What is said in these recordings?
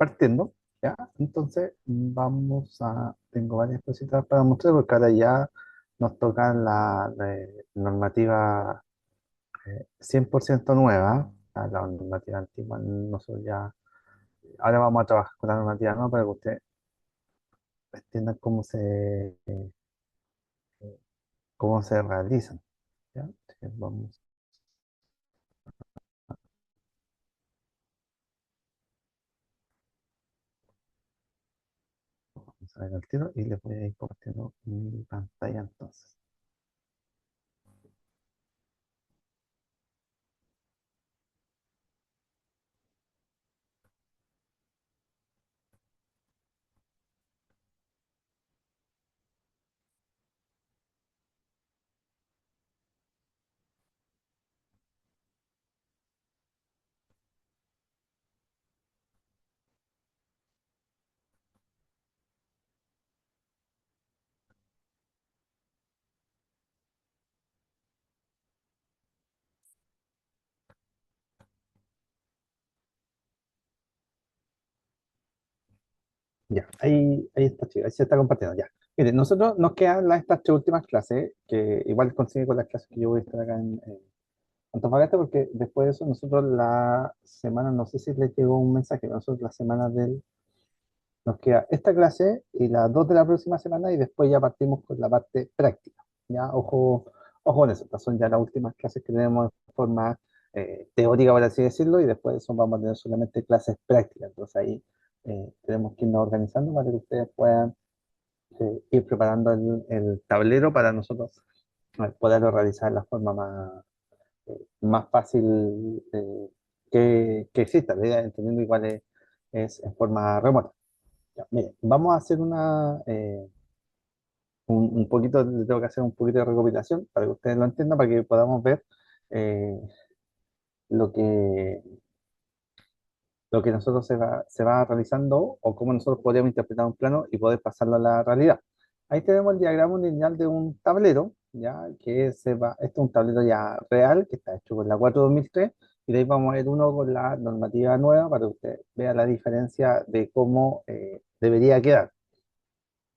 partiendo, ¿ya? Entonces tengo varias cositas para mostrar porque ahora ya nos toca la normativa 100% nueva, la normativa antigua, nosotros ya, ahora vamos a trabajar con la normativa nueva para que ustedes entiendan cómo se realizan, ¿ya? Entonces, vamos a ver el tiro y les voy a ir compartiendo mi pantalla entonces. Ya, ahí está, chicos, ahí se está compartiendo, ya. Miren, nosotros nos quedan estas tres últimas clases, que igual consigue con las clases que yo voy a estar acá en Antofagasta, porque después de eso nosotros la semana, no sé si les llegó un mensaje, pero nosotros la semana nos queda esta clase y las dos de la próxima semana y después ya partimos con la parte práctica, ya, ojo con eso, estas son ya las últimas clases que tenemos de forma teórica, por así decirlo, y después de eso vamos a tener solamente clases prácticas, entonces ahí tenemos que irnos organizando para que ustedes puedan ir preparando el tablero para nosotros poderlo realizar de la forma más fácil que exista, la idea, entendiendo igual es en forma remota. Ya, mire, vamos a hacer un poquito, le tengo que hacer un poquito de recopilación para que ustedes lo entiendan, para que podamos ver eh, lo que, lo que nosotros se va realizando o cómo nosotros podríamos interpretar un plano y poder pasarlo a la realidad. Ahí tenemos el diagrama lineal de un tablero, ya este es un tablero ya real que está hecho con la 4.2003 y de ahí vamos a ver uno con la normativa nueva para que usted vea la diferencia de cómo debería quedar.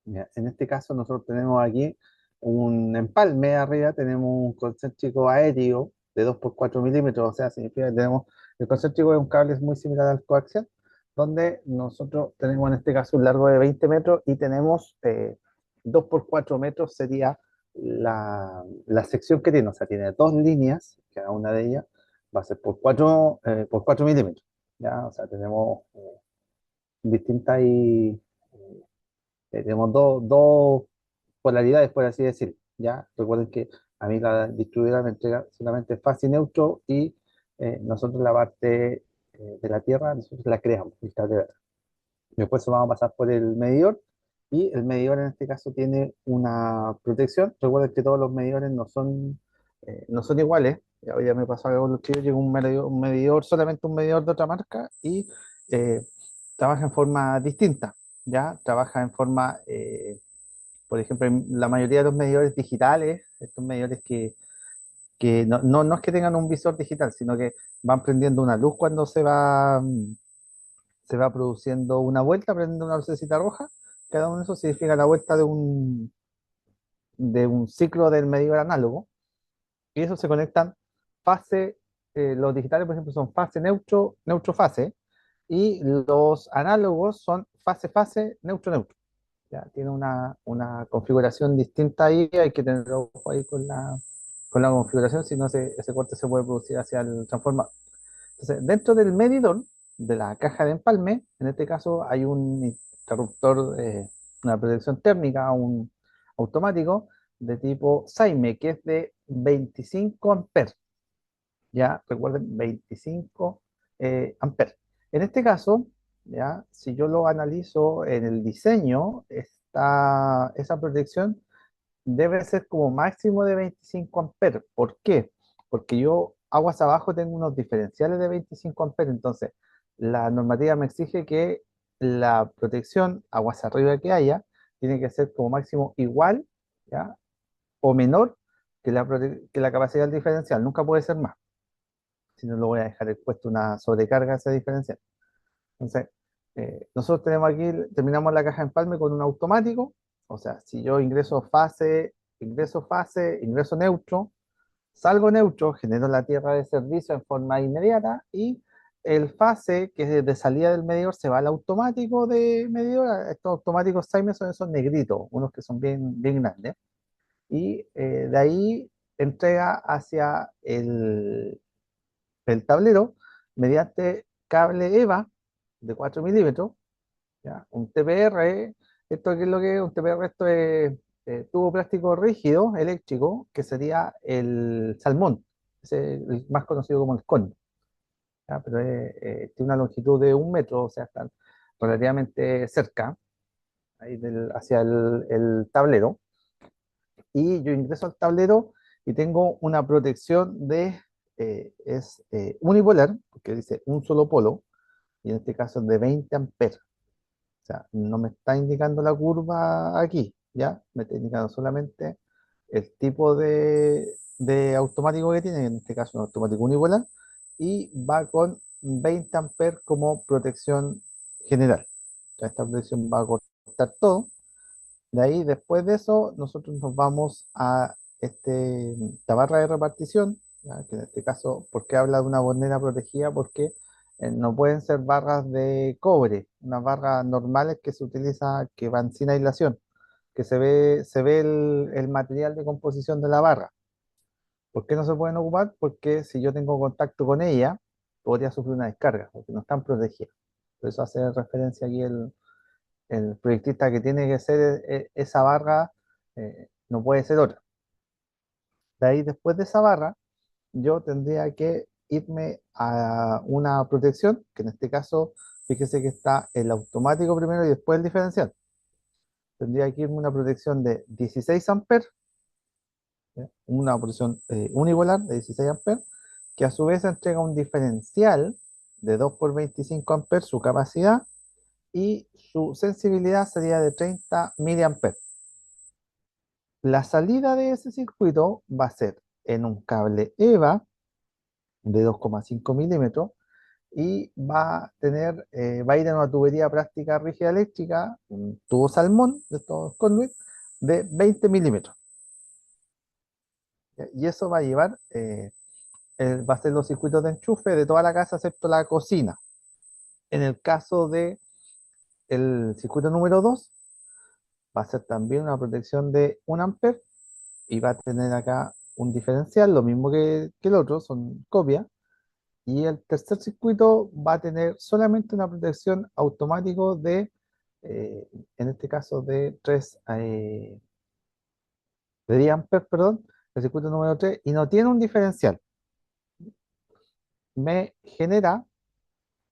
Ya, en este caso nosotros tenemos aquí un empalme arriba, tenemos un concéntrico aéreo de 2 por 4 milímetros, o sea, significa que tenemos, el concéntrico es un cable muy similar al coaxial, donde nosotros tenemos en este caso un largo de 20 metros y tenemos 2 por 4 metros sería la sección que tiene, o sea, tiene dos líneas, cada una de ellas va a ser por 4 milímetros, ¿ya? O sea, tenemos distintas y tenemos dos polaridades, por así decir. ¿Ya? Recuerden que a mí la distribuidora me entrega solamente fase y neutro y nosotros la parte de la Tierra, nosotros la creamos, el cable verde. Después eso vamos a pasar por el medidor y el medidor en este caso tiene una protección. Recuerden que todos los medidores no son iguales. Ya me pasó algo con los chicos, llegó un medidor, solamente un medidor de otra marca y eh, trabaja en forma distinta. ¿Ya? Trabaja en forma por ejemplo, en la mayoría de los medidores digitales, estos medidores que no es que tengan un visor digital, sino que van prendiendo una luz cuando se va produciendo una vuelta, prendiendo una lucecita roja. Cada uno de esos significa la vuelta de un ciclo del medidor análogo. Y esos se conectan fase, los digitales, por ejemplo, son fase neutro, neutro fase, y los análogos son fase fase, neutro neutro. Ya, tiene una configuración distinta ahí, hay que tener ojo ahí con la configuración, si no ese corte se puede producir hacia el transformador. Entonces, dentro del medidor de la caja de empalme, en este caso hay un interruptor, una protección térmica, un automático de tipo Saime, que es de 25 amperes. Ya, recuerden, 25 amperes. En este caso, ya, si yo lo analizo en el diseño, esa protección debe ser como máximo de 25 amperes. ¿Por qué? Porque yo aguas abajo tengo unos diferenciales de 25 amperes, entonces la normativa me exige que la protección aguas arriba que haya tiene que ser como máximo igual, ¿ya? O menor que la capacidad del diferencial, nunca puede ser más, si no lo voy a dejar expuesto una sobrecarga a ese diferencial. Entonces, Nosotros tenemos aquí, terminamos la caja de empalme con un automático, o sea, si yo ingreso neutro, salgo neutro, genero la tierra de servicio en forma inmediata y el fase que es de salida del medidor se va al automático de medidor. Estos automáticos Siemens son esos negritos, unos que son bien, bien grandes. Y de ahí entrega hacia el tablero mediante cable EVA de 4 milímetros, ¿ya? Un TPR, ¿esto qué es lo que es? Un TPR, esto es tubo plástico rígido eléctrico, que sería el salmón, el más conocido como el con, ¿ya? Pero tiene una longitud de 1 metro, o sea, está relativamente cerca, ahí hacia el tablero, y yo ingreso al tablero y tengo una protección es unipolar, porque dice un solo polo, y en este caso es de 20 amperes. O sea, no me está indicando la curva aquí, ¿ya? Me está indicando solamente el tipo de automático que tiene, en este caso un automático unipolar, y va con 20 amperes como protección general. O sea, esta protección va a cortar todo. De ahí, después de eso, nosotros nos vamos a la barra de repartición, ¿ya? Que en este caso, ¿por qué habla de una bornera protegida? Porque no pueden ser barras de cobre, unas barras normales que se utiliza, que van sin aislación, que se ve el material de composición de la barra. ¿Por qué no se pueden ocupar? Porque si yo tengo contacto con ella, podría sufrir una descarga, porque no están protegidas. Por eso hace referencia aquí el proyectista que tiene que ser esa barra, no puede ser otra. De ahí, después de esa barra, yo tendría que irme a una protección, que en este caso, fíjese que está el automático primero y después el diferencial. Tendría que irme a una protección de 16 amperes, ¿ya? Una protección unipolar de 16 amperes, que a su vez entrega un diferencial de 2 por 25 amperes, su capacidad, y su sensibilidad sería de 30 miliamperes. La salida de ese circuito va a ser en un cable EVA de 2,5 milímetros y va a ir en una tubería plástica rígida eléctrica, un tubo salmón de estos conduit de 20 milímetros. ¿Ya? Y eso va a llevar, va a ser los circuitos de enchufe de toda la casa excepto la cocina. En el caso de el circuito número 2 va a ser también una protección de 1 amper y va a tener acá un diferencial, lo mismo que el otro, son copias. Y el tercer circuito va a tener solamente una protección automático eh, en este caso, de 10 amperes, perdón, el circuito número 3, y no tiene un diferencial. Me genera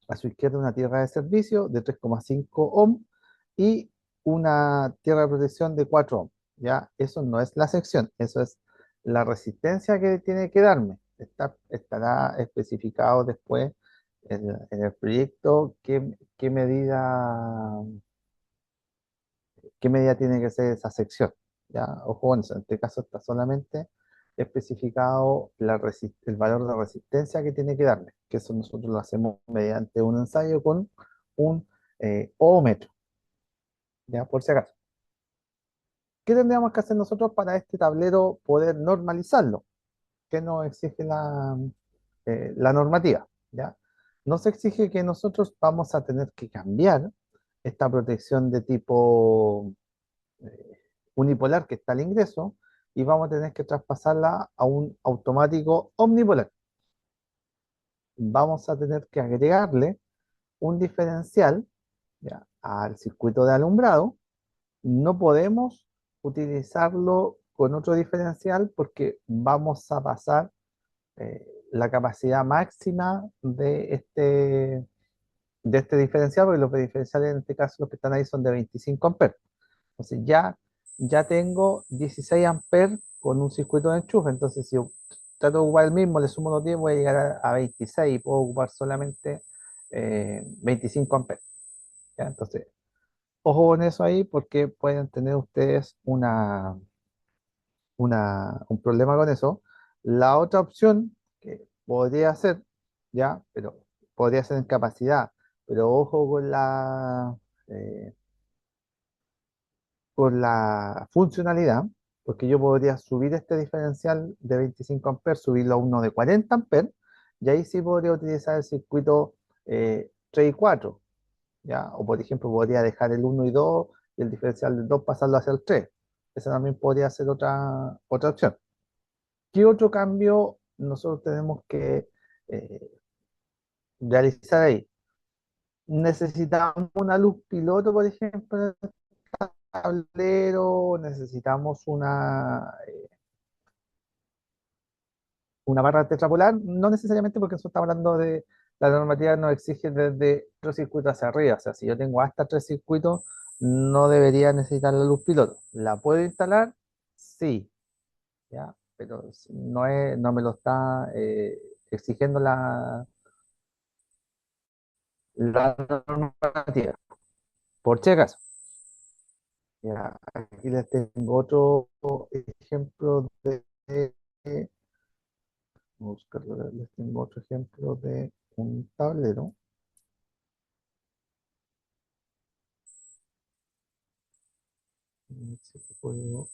a su izquierda una tierra de servicio de 3,5 ohm y una tierra de protección de 4 ohm. Ya, eso no es la sección, eso es la resistencia que tiene que darme. Estará especificado después en el proyecto qué medida tiene que ser esa sección. ¿Ya? Ojo con eso, en este caso está solamente especificado el valor de resistencia que tiene que darle, que eso nosotros lo hacemos mediante un ensayo con un ohmómetro, ¿ya? Por si acaso. ¿Qué tendríamos que hacer nosotros para este tablero poder normalizarlo? ¿Qué nos exige la normativa? ¿Ya? Nos exige que nosotros vamos a tener que cambiar esta protección de tipo unipolar que está al ingreso y vamos a tener que traspasarla a un automático omnipolar. Vamos a tener que agregarle un diferencial, ¿ya? Al circuito de alumbrado. No podemos utilizarlo con otro diferencial porque vamos a pasar la capacidad máxima de este diferencial, porque los diferenciales en este caso los que están ahí son de 25 amperes. Entonces ya tengo 16 amperes con un circuito de enchufe. Entonces, si yo trato de ocupar el mismo, le sumo los 10, voy a llegar a 26 y puedo ocupar solamente 25 amperes. ¿Ya? Entonces, ojo con eso ahí porque pueden tener ustedes un problema con eso. La otra opción que podría ser, ya, pero podría ser en capacidad, Pero ojo eh, con la funcionalidad, porque yo podría subir este diferencial de 25 amperes, subirlo a uno de 40 amperes, y ahí sí podría utilizar el circuito 3 y 4, ¿ya? O por ejemplo, podría dejar el uno y 2 y el diferencial del 2 pasarlo hacia el 3. Esa también podría ser otra opción. ¿Qué otro cambio nosotros tenemos que eh, realizar ahí? Necesitamos una luz piloto, por ejemplo, en el tablero, necesitamos una barra tetrapolar, no necesariamente porque nosotros estamos hablando de la normativa nos exige desde tres circuitos hacia arriba, o sea, si yo tengo hasta tres circuitos, no debería necesitar la luz piloto. ¿La puedo instalar? Sí, ya, pero no me lo está exigiendo la normativa, por si acaso. Ya, aquí les tengo otro ejemplo de- vamos a buscarlo, les tengo otro ejemplo de un tablero. A ver si lo puedo,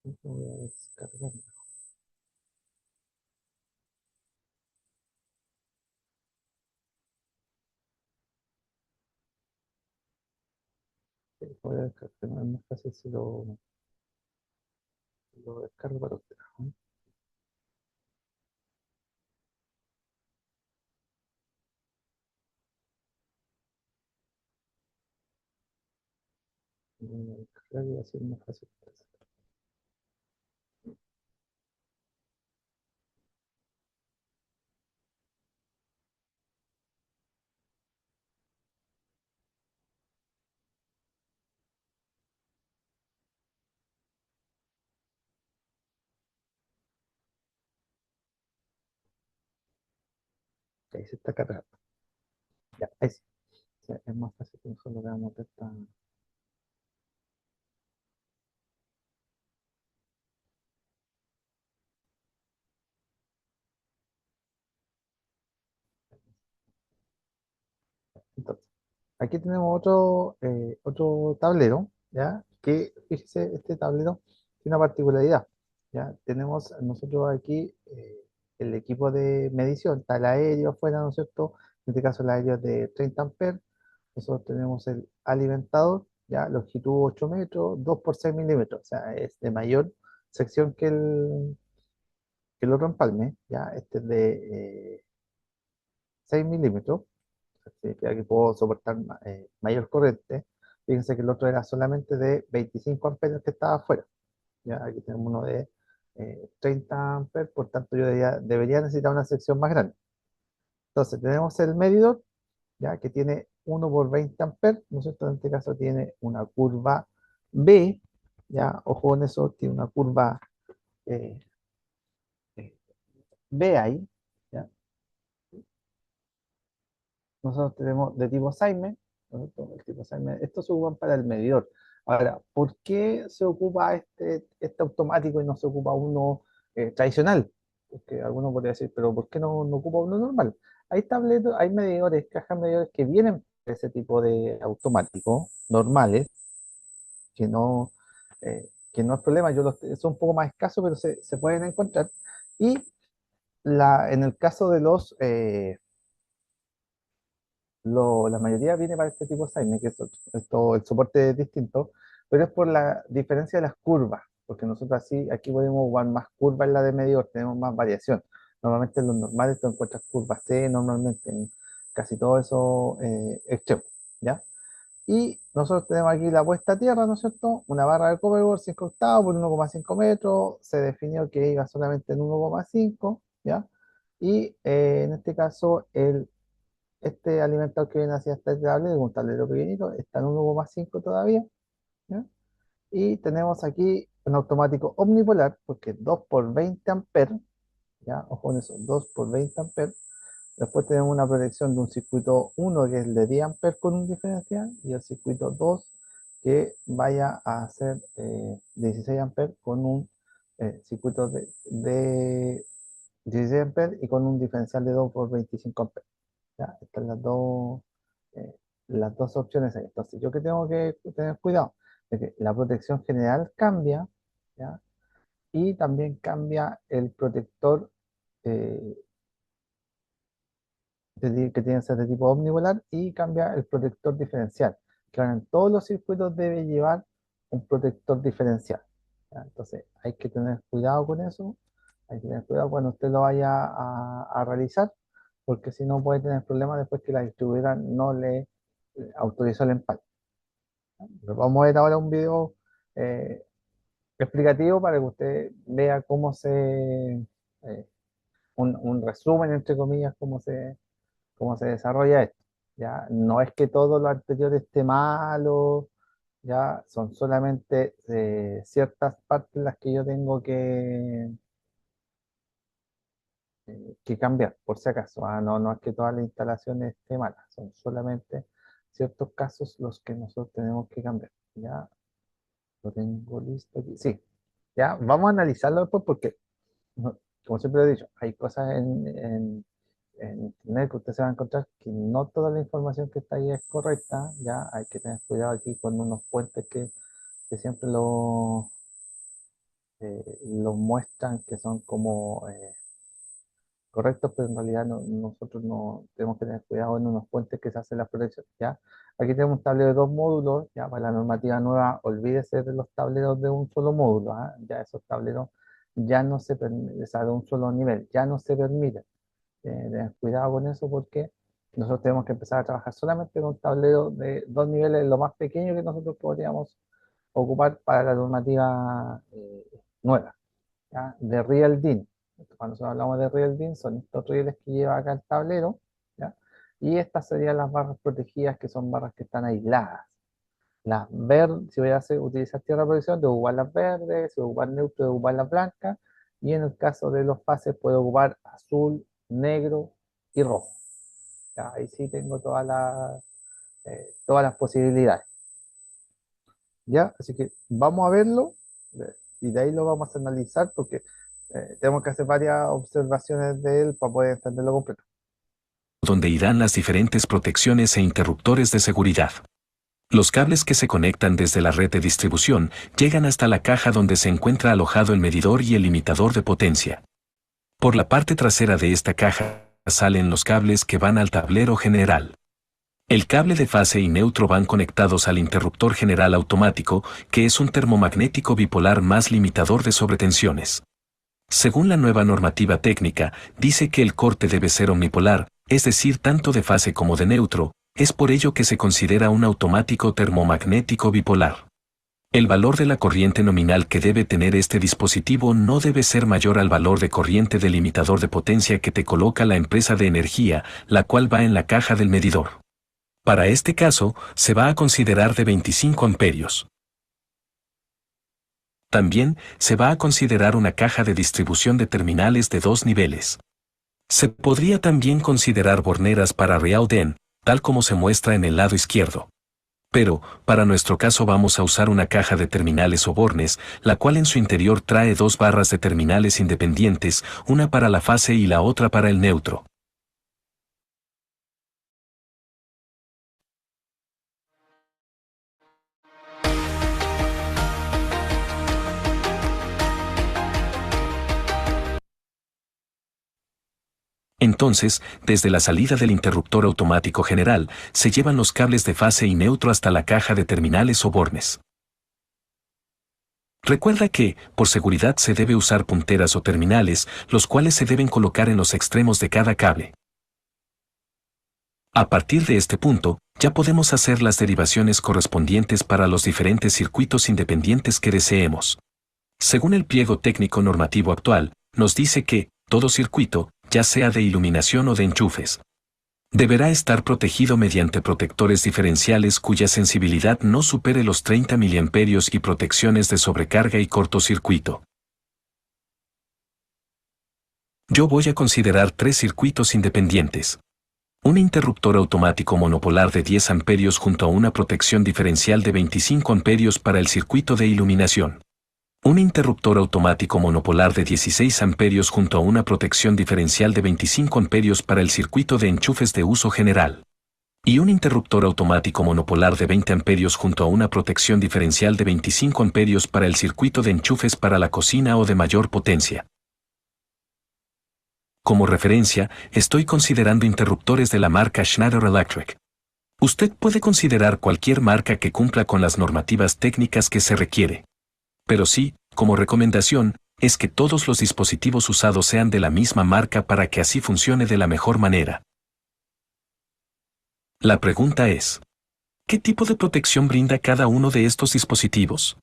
lo voy a descargar. Lo voy a descargar, no es más fácil si lo descargo para ustedes, ¿no? Lo voy a descargar y así es más fácil para ustedes. Ahí se está cargando. Ya, ahí sí. Sí, es más fácil que nosotros veamos esta. Entonces, aquí tenemos otro tablero, ¿ya? Que, fíjese, este tablero tiene una particularidad, ¿ya? Tenemos nosotros aquí el equipo de medición, está el aéreo afuera, ¿no es cierto? En este caso el aéreo es de 30 amperes. Nosotros tenemos el alimentador, ¿ya? Longitud 8 metros, 2 por 6 milímetros, o sea, es de mayor sección que el otro empalme, ¿ya? Este es de 6 milímetros, significa que puedo soportar mayor corriente. Fíjense que el otro era solamente de 25 amperes que estaba afuera. Ya aquí tenemos uno de 30 amperes, por tanto yo debería necesitar una sección más grande. Entonces tenemos el medidor, ya que tiene 1 por 20 amperes, ¿no es cierto? En este caso tiene una curva B, ya, ojo con eso, tiene una curva eh, eh, B ahí, ¿ya? Nosotros tenemos de tipo Siemens, ¿no? El tipo Siemens, estos se ocupan para el medidor. Ahora, ¿por qué se ocupa este automático y no se ocupa uno tradicional? Porque alguno podría decir, pero ¿por qué no ocupa uno normal? Hay tableros, hay medidores, cajas medidores que vienen de ese tipo de automáticos normales, que no es problema, son un poco más escasos, pero se pueden encontrar. Y en el caso de la mayoría viene para este tipo de Simon, que el soporte es distinto, pero es por la diferencia de las curvas, porque nosotros así, aquí podemos jugar más curvas en la de medidor, tenemos más variación. Normalmente en los normales tú encuentras curvas C, normalmente en casi todo eso extremo, ¿ya? Y nosotros tenemos aquí la puesta a tierra, ¿no es cierto? Una barra de coverboard 5 octavos por 1,5 metros, se definió que iba solamente en 1,5, ¿ya? Y en este caso este alimentador que viene hacia este tablero, un tablero pequeñito, está en 1,5 todavía, ¿ya? Y tenemos aquí un automático omnipolar, porque es 2 por 20 amperes, ¿ya? Ojo con eso, 2 por 20 amperes. Después tenemos una proyección de un circuito uno que es el de 10 amperes con un diferencial, y el circuito 2 que vaya a ser 16 amperes con un circuito de 16 amperes y con un diferencial de 2 por 25 amperes. ¿Ya? Estas las dos opciones ahí. Entonces, yo que tengo que tener cuidado de que la protección general cambia, ¿ya? Y también cambia el protector eh, que tiene que ser de tipo omnipolar y cambia el protector diferencial. Que ahora en todos los circuitos debe llevar un protector diferencial. ¿Ya? Entonces, hay que tener cuidado con eso. Hay que tener cuidado cuando usted lo vaya a realizar, porque si no puede tener problemas después que la distribuidora no le autorizó el empaque. Pero vamos a ver ahora un video eh, explicativo para que usted vea un resumen, entre comillas, cómo se desarrolla esto. Ya no es que todo lo anterior esté malo, ya son solamente ciertas partes las que yo tengo que cambiar, por si acaso. No, no es que toda la instalación esté mala, son solamente ciertos casos los que nosotros tenemos que cambiar. Ya lo tengo listo aquí. Sí, ya vamos a analizarlo después porque, como siempre lo he dicho, hay cosas en internet que usted se va a encontrar que no toda la información que está ahí es correcta. Ya hay que tener cuidado aquí con unos puentes que siempre lo muestran que son como correctos, pero en realidad nosotros no tenemos que tener cuidado en unos puentes que se hacen la protección. ¿Ya? Aquí tenemos un tablero de dos módulos. Ya para la normativa nueva, olvídese de los tableros de un solo módulo. ¿Ah? Ya esos tableros ya no se permiten, o sea, de un solo nivel, ya no se permiten. Tener cuidado con eso porque nosotros tenemos que empezar a trabajar solamente con un tablero de dos niveles, lo más pequeño que nosotros podríamos ocupar para la normativa nueva, ¿ya? De Real DIN. Cuando nosotros hablamos de Real DIN, son estos rieles que lleva acá el tablero, ¿ya? Y estas serían las barras protegidas, que son barras que están aisladas. Las verdes, si voy a utilizar tierra de protección, debo ocupar las verdes, si voy a ocupar neutro, debo ocupar las blancas, y en el caso de los fases puedo ocupar azul, negro y rojo. Ya, ahí sí tengo todas las posibilidades. ¿Ya? Así que vamos a verlo y de ahí lo vamos a analizar porque tenemos que hacer varias observaciones de él para poder entenderlo completo. Donde irán las diferentes protecciones e interruptores de seguridad. Los cables que se conectan desde la red de distribución llegan hasta la caja donde se encuentra alojado el medidor y el limitador de potencia. Por la parte trasera de esta caja salen los cables que van al tablero general. El cable de fase y neutro van conectados al interruptor general automático, que es un termomagnético bipolar más limitador de sobretensiones. Según la nueva normativa técnica, dice que el corte debe ser omnipolar, es decir, tanto de fase como de neutro, es por ello que se considera un automático termomagnético bipolar. El valor de la corriente nominal que debe tener este dispositivo no debe ser mayor al valor de corriente del limitador de potencia que te coloca la empresa de energía, la cual va en la caja del medidor. Para este caso, se va a considerar de 25 amperios. También se va a considerar una caja de distribución de terminales de dos niveles. Se podría también considerar borneras para Real DIN, tal como se muestra en el lado izquierdo. Pero, para nuestro caso vamos a usar una caja de terminales o bornes, la cual en su interior trae dos barras de terminales independientes, una para la fase y la otra para el neutro. Entonces, desde la salida del interruptor automático general, se llevan los cables de fase y neutro hasta la caja de terminales o bornes. Recuerda que, por seguridad se debe usar punteras o terminales, los cuales se deben colocar en los extremos de cada cable. A partir de este punto, ya podemos hacer las derivaciones correspondientes para los diferentes circuitos independientes que deseemos. Según el pliego técnico normativo actual, nos dice que, todo circuito, ya sea de iluminación o de enchufes, deberá estar protegido mediante protectores diferenciales cuya sensibilidad no supere los 30 mA y protecciones de sobrecarga y cortocircuito. Yo voy a considerar tres circuitos independientes. Un interruptor automático monopolar de 10 amperios junto a una protección diferencial de 25 amperios para el circuito de iluminación. Un interruptor automático monopolar de 16 amperios junto a una protección diferencial de 25 amperios para el circuito de enchufes de uso general. Y un interruptor automático monopolar de 20 amperios junto a una protección diferencial de 25 amperios para el circuito de enchufes para la cocina o de mayor potencia. Como referencia, estoy considerando interruptores de la marca Schneider Electric. Usted puede considerar cualquier marca que cumpla con las normativas técnicas que se requiere. Pero sí, como recomendación, es que todos los dispositivos usados sean de la misma marca para que así funcione de la mejor manera. La pregunta es, ¿qué tipo de protección brinda cada uno de estos dispositivos?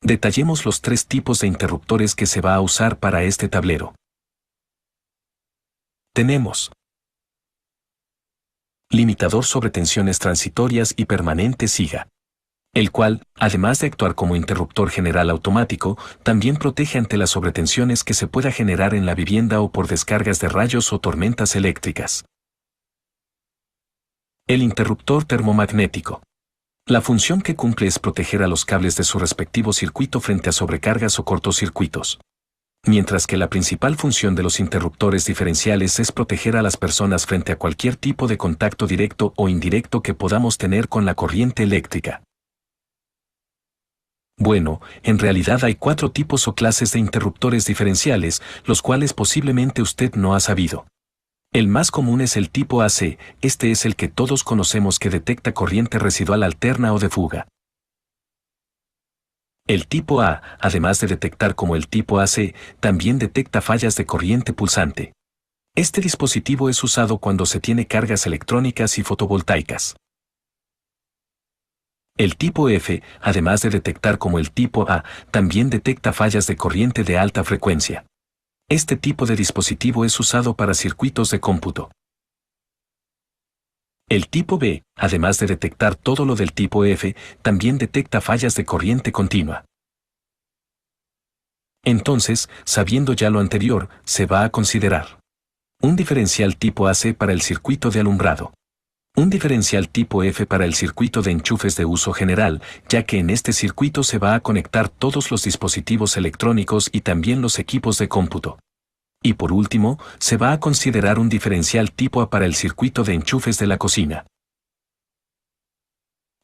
Detallemos los 3 tipos de interruptores que se va a usar para este tablero. Tenemos limitador sobre tensiones transitorias y permanentes SIGA, el cual, además de actuar como interruptor general automático, también protege ante las sobretensiones que se pueda generar en la vivienda o por descargas de rayos o tormentas eléctricas. El interruptor termomagnético. La función que cumple es proteger a los cables de su respectivo circuito frente a sobrecargas o cortocircuitos. Mientras que la principal función de los interruptores diferenciales es proteger a las personas frente a cualquier tipo de contacto directo o indirecto que podamos tener con la corriente eléctrica. Bueno, en realidad hay 4 tipos o clases de interruptores diferenciales, los cuales posiblemente usted no ha sabido. El más común es el tipo AC, este es el que todos conocemos que detecta corriente residual alterna o de fuga. El tipo A, además de detectar como el tipo AC, también detecta fallas de corriente pulsante. Este dispositivo es usado cuando se tiene cargas electrónicas y fotovoltaicas. El tipo F, además de detectar como el tipo A, también detecta fallas de corriente de alta frecuencia. Este tipo de dispositivo es usado para circuitos de cómputo. El tipo B, además de detectar todo lo del tipo F, también detecta fallas de corriente continua. Entonces, sabiendo ya lo anterior, se va a considerar un diferencial tipo AC para el circuito de alumbrado. Un diferencial tipo F para el circuito de enchufes de uso general, ya que en este circuito se va a conectar todos los dispositivos electrónicos y también los equipos de cómputo. Y por último, se va a considerar un diferencial tipo A para el circuito de enchufes de la cocina.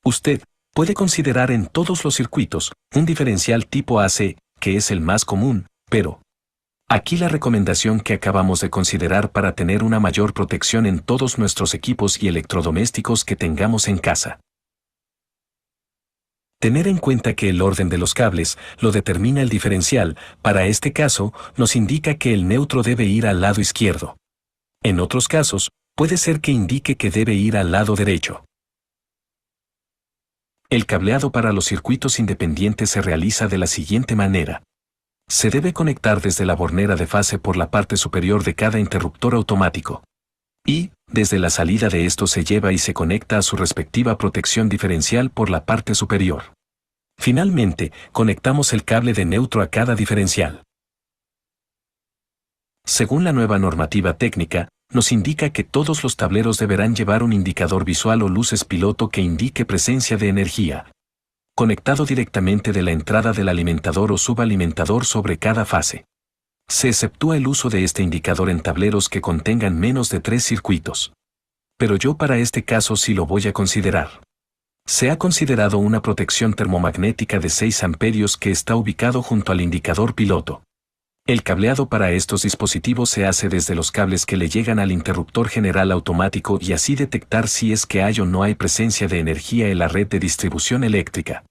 Usted puede considerar en todos los circuitos un diferencial tipo AC, que es el más común, pero aquí la recomendación que acabamos de considerar para tener una mayor protección en todos nuestros equipos y electrodomésticos que tengamos en casa. Tener en cuenta que el orden de los cables lo determina el diferencial, para este caso, nos indica que el neutro debe ir al lado izquierdo. En otros casos, puede ser que indique que debe ir al lado derecho. El cableado para los circuitos independientes se realiza de la siguiente manera. Se debe conectar desde la bornera de fase por la parte superior de cada interruptor automático. Y, desde la salida de esto se lleva y se conecta a su respectiva protección diferencial por la parte superior. Finalmente, conectamos el cable de neutro a cada diferencial. Según la nueva normativa técnica, nos indica que todos los tableros deberán llevar un indicador visual o luces piloto que indique presencia de energía, conectado directamente de la entrada del alimentador o subalimentador sobre cada fase. Se exceptúa el uso de este indicador en tableros que contengan menos de 3 circuitos. Pero yo para este caso sí lo voy a considerar. Se ha considerado una protección termomagnética de 6 amperios que está ubicado junto al indicador piloto. El cableado para estos dispositivos se hace desde los cables que le llegan al interruptor general automático y así detectar si es que hay o no hay presencia de energía en la red de distribución eléctrica.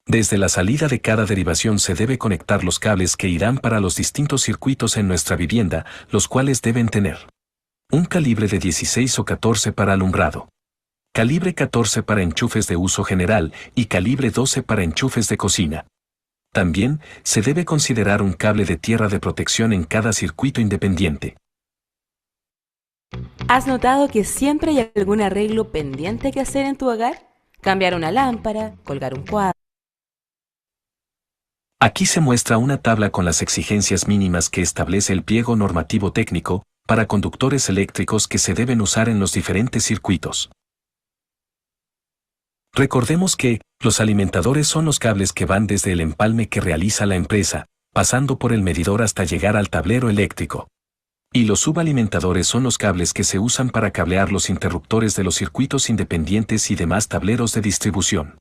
Desde la salida de cada derivación se debe conectar los cables que irán para los distintos circuitos en nuestra vivienda, los cuales deben tener un calibre de 16 o 14 para alumbrado, calibre 14 para enchufes de uso general y calibre 12 para enchufes de cocina. También se debe considerar un cable de tierra de protección en cada circuito independiente. ¿Has notado que siempre hay algún arreglo pendiente que hacer en tu hogar? Cambiar una lámpara, colgar un cuadro. Aquí se muestra una tabla con las exigencias mínimas que establece el pliego normativo técnico para conductores eléctricos que se deben usar en los diferentes circuitos. Recordemos que los alimentadores son los cables que van desde el empalme que realiza la empresa, pasando por el medidor hasta llegar al tablero eléctrico. Y los subalimentadores son los cables que se usan para cablear los interruptores de los circuitos independientes y demás tableros de distribución.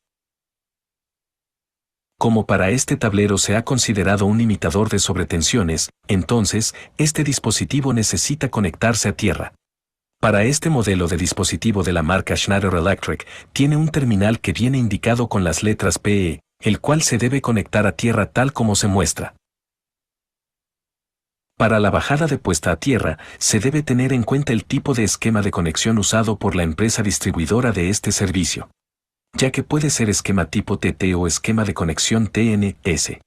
Como para este tablero se ha considerado un limitador de sobretensiones, entonces, este dispositivo necesita conectarse a tierra. Para este modelo de dispositivo de la marca Schneider Electric, tiene un terminal que viene indicado con las letras PE, el cual se debe conectar a tierra tal como se muestra. Para la bajada de puesta a tierra, se debe tener en cuenta el tipo de esquema de conexión usado por la empresa distribuidora de este servicio, ya que puede ser esquema tipo TT o esquema de conexión TNS.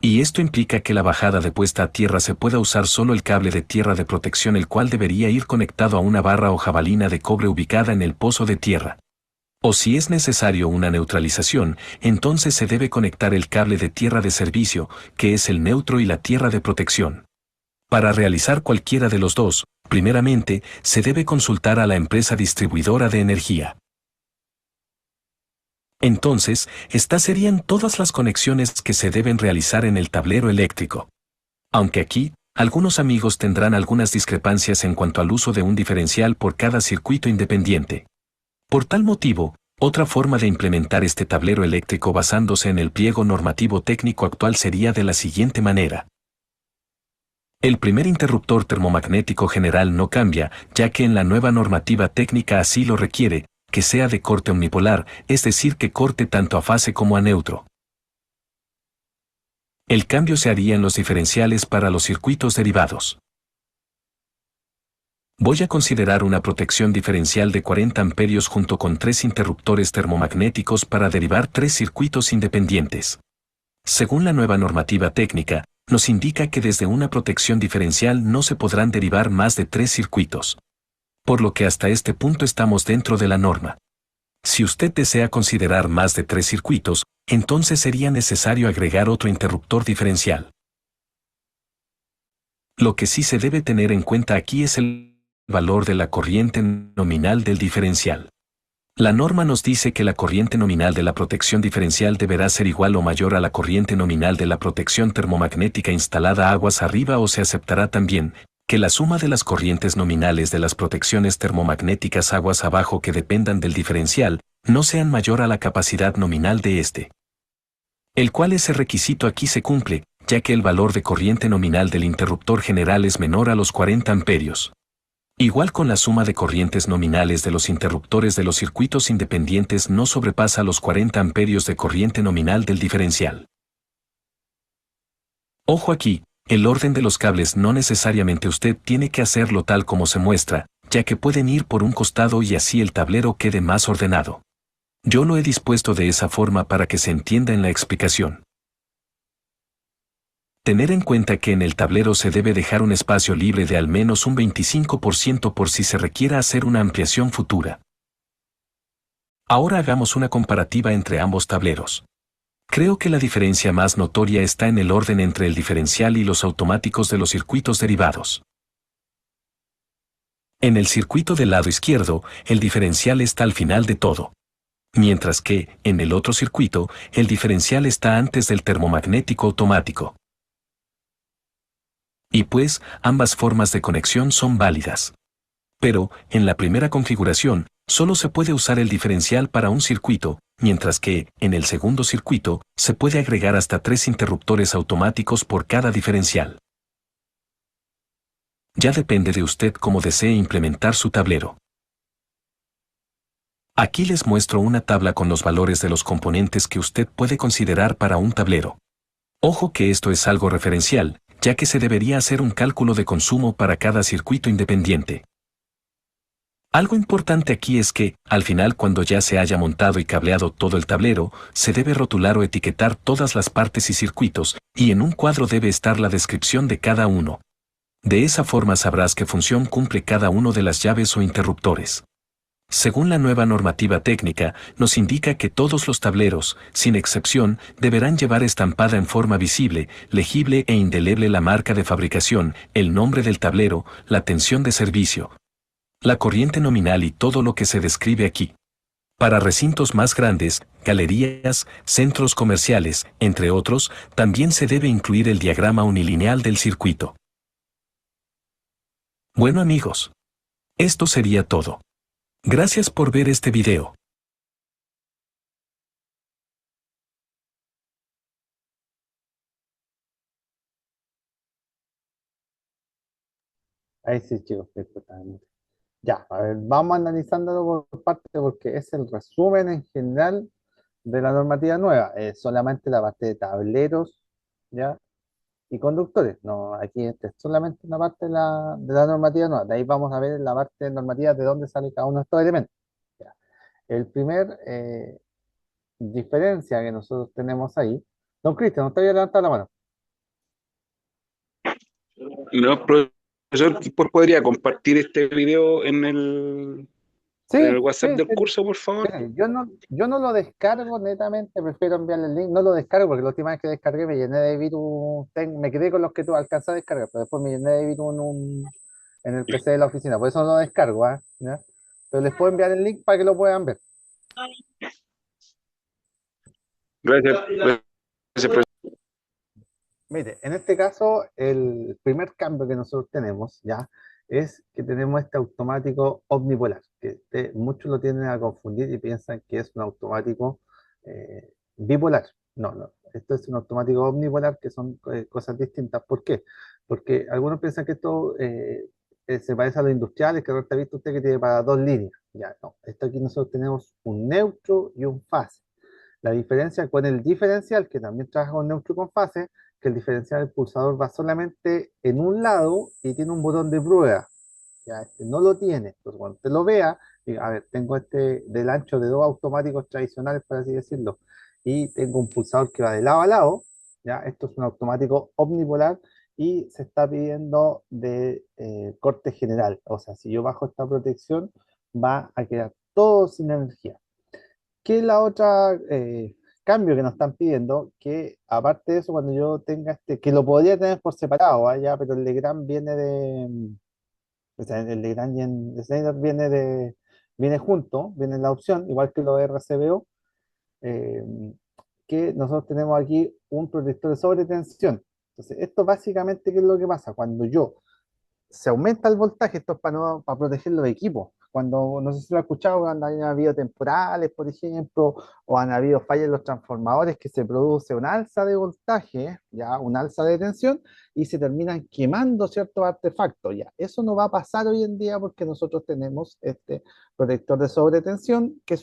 Y esto implica que la bajada de puesta a tierra se pueda usar solo el cable de tierra de protección, el cual debería ir conectado a una barra o jabalina de cobre ubicada en el pozo de tierra. O si es necesario una neutralización, entonces se debe conectar el cable de tierra de servicio, que es el neutro, y la tierra de protección. Para realizar cualquiera de los dos, primeramente, se debe consultar a la empresa distribuidora de energía. Entonces, estas serían todas las conexiones que se deben realizar en el tablero eléctrico. Aunque aquí, algunos amigos tendrán algunas discrepancias en cuanto al uso de un diferencial por cada circuito independiente. Por tal motivo, otra forma de implementar este tablero eléctrico basándose en el pliego normativo técnico actual sería de la siguiente manera. El primer interruptor termomagnético general no cambia, ya que en la nueva normativa técnica así lo requiere, que sea de corte omnipolar, es decir, que corte tanto a fase como a neutro. El cambio se haría en los diferenciales para los circuitos derivados. Voy a considerar una protección diferencial de 40 amperios junto con 3 interruptores termomagnéticos para derivar 3 circuitos independientes. Según la nueva normativa técnica, nos indica que desde una protección diferencial no se podrán derivar más de 3 circuitos. Por lo que hasta este punto estamos dentro de la norma. Si usted desea considerar más de 3 circuitos, entonces sería necesario agregar otro interruptor diferencial. Lo que sí se debe tener en cuenta aquí es el valor de la corriente nominal del diferencial. La norma nos dice que la corriente nominal de la protección diferencial deberá ser igual o mayor a la corriente nominal de la protección termomagnética instalada aguas arriba, o se aceptará también que la suma de las corrientes nominales de las protecciones termomagnéticas aguas abajo que dependan del diferencial no sean mayor a la capacidad nominal de este. El cual ese requisito aquí se cumple, ya que el valor de corriente nominal del interruptor general es menor a los 40 amperios. Igual con la suma de corrientes nominales de los interruptores de los circuitos independientes no sobrepasa los 40 amperios de corriente nominal del diferencial. Ojo aquí. El orden de los cables no necesariamente usted tiene que hacerlo tal como se muestra, ya que pueden ir por un costado y así el tablero quede más ordenado. Yo lo he dispuesto de esa forma para que se entienda en la explicación. Tener en cuenta que en el tablero se debe dejar un espacio libre de al menos un 25% por si se requiera hacer una ampliación futura. Ahora hagamos una comparativa entre ambos tableros. Creo que la diferencia más notoria está en el orden entre el diferencial y los automáticos de los circuitos derivados. En el circuito del lado izquierdo, el diferencial está al final de todo. Mientras que, en el otro circuito, el diferencial está antes del termomagnético automático. Y pues, ambas formas de conexión son válidas. Pero, en la primera configuración, solo se puede usar el diferencial para un circuito, mientras que, en el segundo circuito, se puede agregar hasta 3 interruptores automáticos por cada diferencial. Ya depende de usted cómo desee implementar su tablero. Aquí les muestro una tabla con los valores de los componentes que usted puede considerar para un tablero. Ojo que esto es algo referencial, ya que se debería hacer un cálculo de consumo para cada circuito independiente. Algo importante aquí es que, al final, cuando ya se haya montado y cableado todo el tablero, se debe rotular o etiquetar todas las partes y circuitos, y en un cuadro debe estar la descripción de cada uno. De esa forma sabrás qué función cumple cada uno de las llaves o interruptores. Según la nueva normativa técnica, nos indica que todos los tableros, sin excepción, deberán llevar estampada en forma visible, legible e indeleble la marca de fabricación, el nombre del tablero, la tensión de servicio, la corriente nominal y todo lo que se describe aquí. Para recintos más grandes, galerías, centros comerciales, entre otros, también se debe incluir el diagrama unilineal del circuito. Bueno amigos, esto sería todo. Gracias por ver este video. Ahí sí, chicos, perfectamente. Ya, a ver, vamos analizándolo por parte porque es el resumen en general de la normativa nueva. Solamente la parte de tableros, ¿ya? Y conductores. No, aquí este es solamente una parte de la normativa nueva. De ahí vamos a ver en la parte normativa de dónde sale cada uno de estos elementos. ¿Ya? El primer diferencia que nosotros tenemos ahí. Don Cristian, usted había levantado la mano. No, profesor, ¿podría compartir este video en el Sí, sí, WhatsApp del sí. curso, por favor? Mire, yo no lo descargo netamente, prefiero enviarle el link, no lo descargo porque la última vez que descargué me llené de virus, me quedé con los que tú alcanzaste a descargar, pero después me llené de virus en el PC de la oficina, por eso no lo descargo, ¿ah? ¿Ya? Pero les puedo enviar el link para que lo puedan ver. Gracias, profesor. Mire, en este caso, el primer cambio que nosotros tenemos ya es que tenemos este automático omnipolar, que muchos lo tienden a confundir y piensan que es un automático bipolar. No, no, esto es un automático omnipolar que son cosas distintas. ¿Por qué? Porque algunos piensan que esto se parece a los industriales, que ahorita ha visto usted que tiene para dos líneas. Ya, no, esto aquí nosotros tenemos un neutro y un fase. La diferencia con el diferencial, que también trabaja con neutro y con fase, que el diferencial del pulsador va solamente en un lado y tiene un botón de prueba. Ya, este no lo tiene. Entonces, cuando usted lo vea, diga, a ver, tengo este del ancho de dos automáticos tradicionales, por así decirlo, y tengo un pulsador que va de lado a lado. Ya, esto es un automático omnipolar y se está pidiendo de corte general. O sea, si yo bajo esta protección, va a quedar todo sin energía. ¿Qué es la otra cambio que nos están pidiendo? Que aparte de eso, cuando yo tenga que lo podría tener por separado, ya, pero el Legrand viene o sea, el Legrand y el Schneider viene junto, viene en la opción, igual que los RCBO, eh, que nosotros tenemos aquí un protector de sobretensión. Entonces, esto básicamente, ¿qué es lo que pasa? Cuando yo se aumenta el voltaje, esto es para, no, para proteger los equipos. Cuando, no sé si lo han escuchado, cuando han habido temporales, por ejemplo, o han habido fallas en los transformadores, que se produce una alza de voltaje, ya, una alza de tensión, y se terminan quemando ciertos artefactos, ya. Eso no va a pasar hoy en día porque nosotros tenemos este protector de sobretensión, que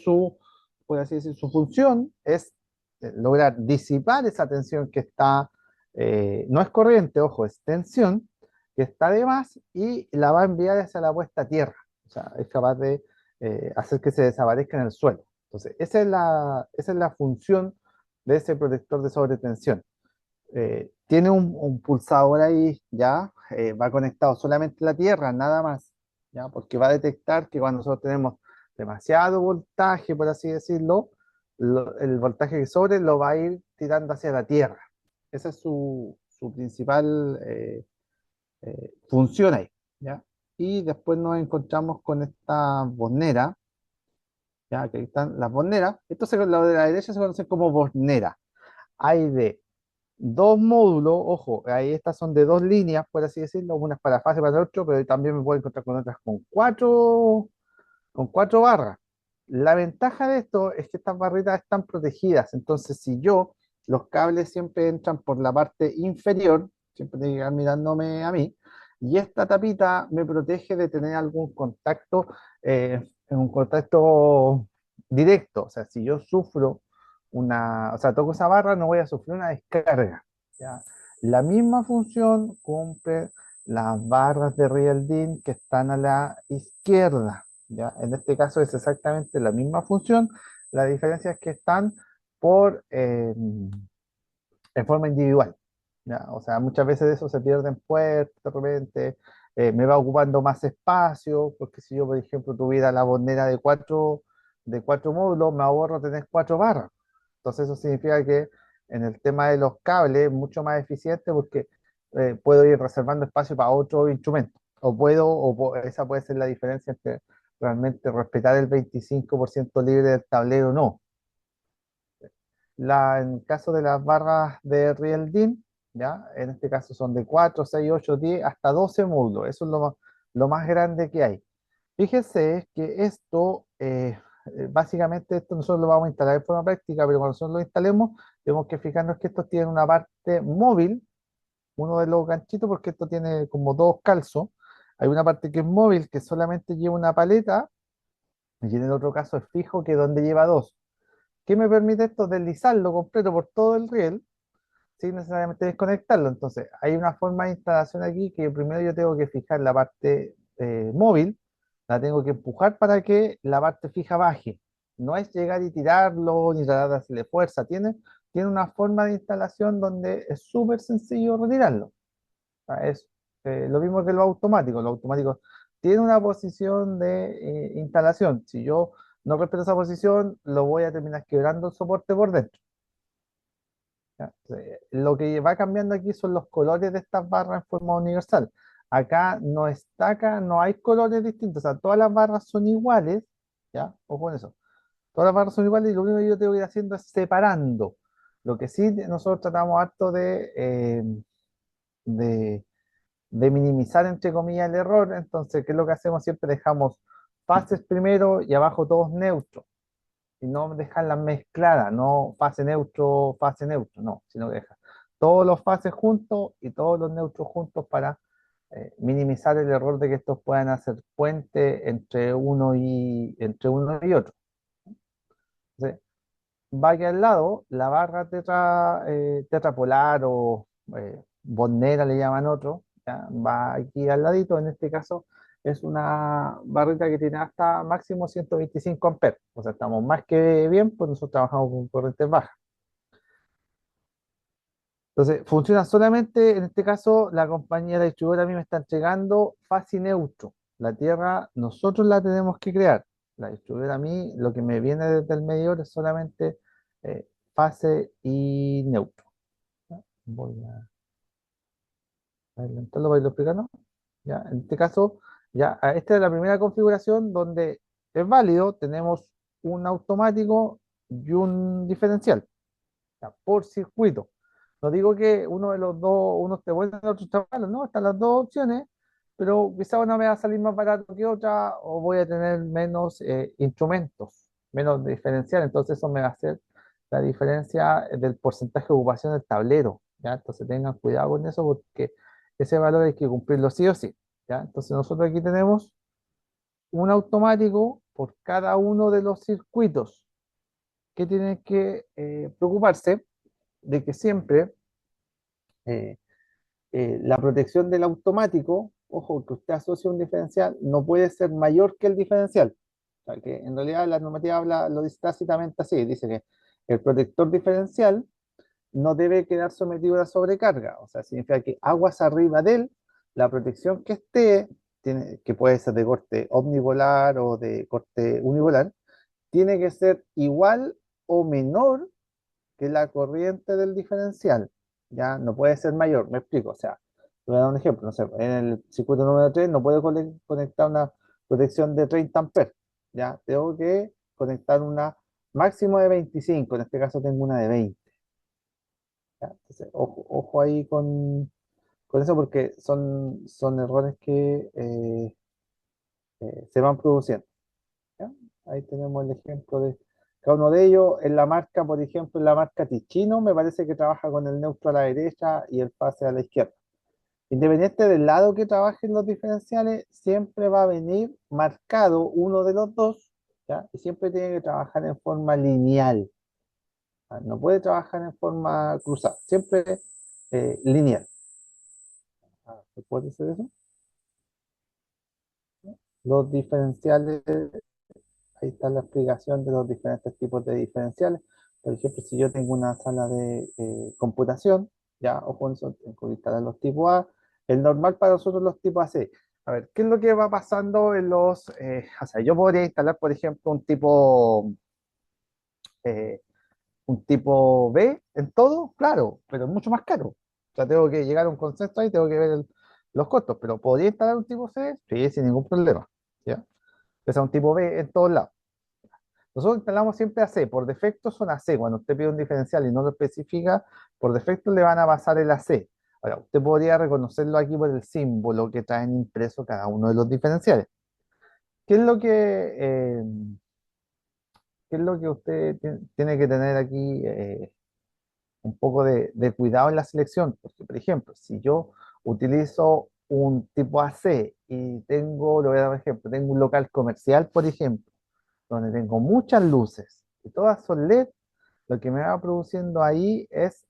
por así decir, su función es lograr disipar esa tensión que está, no es corriente, ojo, es tensión, que está de más y la va a enviar hacia la puesta a tierra. O sea, es capaz de hacer que se desaparezca en el suelo. Entonces, esa es la función de ese protector de sobretensión. Tiene un pulsador ahí, ya, va conectado solamente a la tierra, nada más, ya, porque va a detectar que cuando nosotros tenemos demasiado voltaje, por así decirlo, el voltaje que sobre lo va a ir tirando hacia la tierra. Esa es su principal funciona ahí, ¿ya? Y después nos encontramos con esta bornera, ¿ya? Que ahí están las borneras. Lo de la derecha se conoce como bornera. Hay de dos módulos, ojo, ahí estas son de dos líneas, por así decirlo, unas para fase para otro, pero también me puedo encontrar con otras con cuatro barras. La ventaja de esto es que estas barritas están protegidas, entonces si los cables siempre entran por la parte inferior, siempre tienen que quedar mirándome a mí, y esta tapita me protege de tener algún contacto, un contacto directo, o sea, si yo sufro o sea, toco esa barra, no voy a sufrir una descarga, ¿ya? La misma función cumple las barras de Real que están a la izquierda. ¿Ya? En este caso es exactamente la misma función, la diferencia es que están en forma individual. ¿Ya? O sea, muchas veces eso se pierde en puertas, de repente me va ocupando más espacio, porque si yo, por ejemplo, tuviera la bornera de cuatro módulos, me ahorro tener cuatro barras. Entonces eso significa que en el tema de los cables es mucho más eficiente porque puedo ir reservando espacio para otro instrumento. Esa puede ser la diferencia entre realmente respetar el 25% libre del tablero, no. En el caso de las barras de Real DIN, ¿ya? En este caso son de 4 6 8 10 hasta 12 módulos. Eso es lo más grande que hay. Fíjese que esto, básicamente esto nosotros lo vamos a instalar de forma práctica, pero cuando nosotros lo instalemos, tenemos que fijarnos que esto tiene una parte móvil, uno de los ganchitos, porque esto tiene como dos calzos. Hay una parte que es móvil, que solamente lleva una paleta, y en el otro caso es fijo, que es donde lleva dos. ¿Qué me permite esto? Deslizarlo completo por todo el riel sin necesariamente desconectarlo. Entonces, hay una forma de instalación aquí que primero yo tengo que fijar la parte móvil, la tengo que empujar para que la parte fija baje. No es llegar y tirarlo, ni tratar de hacerle fuerza. Tiene una forma de instalación donde es súper sencillo retirarlo. Es lo mismo que lo automático. Lo automático tiene una posición de instalación. Si yo no respeto esa posición, lo voy a terminar quebrando el soporte por dentro. ¿Ya? Lo que va cambiando aquí son los colores de estas barras en forma universal. Acá no hay colores distintos, o sea, todas las barras son iguales, ¿ya? Ojo con eso. Todas las barras son iguales y lo único que yo tengo que ir haciendo es separando. Lo que sí nosotros tratamos harto de, de minimizar, entre comillas, el error. Entonces, ¿qué es lo que hacemos? Siempre dejamos fases primero y abajo todos neutros y no dejarlas mezcladas, no fase neutro, no, sino que deja todos los fases juntos y todos los neutros juntos para minimizar el error de que estos puedan hacer puente entre uno y otro. Entonces, va aquí al lado la barra tetrapolar o bonnera le llaman otro, ¿ya? Va aquí al ladito, en este caso es una barrita que tiene hasta máximo 125 amperes, o sea, estamos más que bien, pues nosotros trabajamos con corrientes bajas. Entonces, funciona solamente, en este caso, la compañía, la distribuidora a mí me está entregando fase y neutro. La tierra nosotros la tenemos que crear. La distribuidora a mí, lo que me viene desde el medidor es solamente eh, fase y neutro. ¿Ya? Voy a adelantarlo para irlo explicando. ¿Ya? En este caso, ya, esta es la primera configuración donde es válido, tenemos un automático y un diferencial, ya, por circuito. No digo que uno de los dos, uno esté bueno y el otro está malo, no, están las dos opciones, pero quizá una me va a salir más barato que otra o voy a tener menos instrumentos, menos diferencial, entonces eso me va a hacer la diferencia del porcentaje de ocupación del tablero, ¿ya? Entonces tengan cuidado con eso porque ese valor hay que cumplirlo sí o sí, ¿ya? Entonces nosotros aquí tenemos un automático por cada uno de los circuitos que tienen que preocuparse de que siempre eh, la protección del automático, ojo, que usted asocia un diferencial, no puede ser mayor que el diferencial. O sea, que en realidad la normativa lo dice tácitamente así, dice que el protector diferencial no debe quedar sometido a la sobrecarga. O sea, significa que aguas arriba de él, la protección que esté, que puede ser de corte omnipolar o de corte unipolar, tiene que ser igual o menor que la corriente del diferencial, ya no puede ser mayor, me explico, o sea, voy a dar un ejemplo, no sé, en el circuito número 3 no puedo conectar una protección de 30 amperes, ya, tengo que conectar una máximo de 25, en este caso tengo una de 20, ya, entonces, ojo ahí con eso porque son errores que se van produciendo, ¿ya? Ahí tenemos el ejemplo de cada uno de ellos. En la marca, por ejemplo, en la marca Ticino, me parece que trabaja con el neutro a la derecha y el fase a la izquierda. Independiente del lado que trabajen los diferenciales, siempre va a venir marcado uno de los dos, ¿ya? Y siempre tiene que trabajar en forma lineal. ¿Ya? No puede trabajar en forma cruzada, siempre lineal. ¿Se puede hacer eso? Los diferenciales. Ahí está la explicación de los diferentes tipos de diferenciales. Por ejemplo, si yo tengo una sala de computación, ya, ojo con eso, tengo que instalar los tipos A. El normal para nosotros los tipos AC. A ver, ¿qué es lo que va pasando en o sea, yo podría instalar, por ejemplo, eh, un tipo B en todo, claro, pero es mucho más caro. O sea, tengo que llegar a un concepto ahí, tengo que ver los costos, pero ¿podría instalar un tipo C? Sí, sin ningún problema, ¿ya? que sea un tipo B en todos lados. Nosotros instalamos siempre AC, por defecto son AC. Cuando usted pide un diferencial y no lo especifica, por defecto le van a pasar el AC. Ahora, usted podría reconocerlo aquí por el símbolo que traen impreso cada uno de los diferenciales. ¿Qué es lo que, qué es lo que usted tiene que tener aquí un poco de cuidado en la selección? Porque, por ejemplo, si yo utilizo un tipo AC y tengo, le voy a dar un ejemplo, tengo un local comercial, por ejemplo, donde tengo muchas luces y todas son LED, lo que me va produciendo ahí es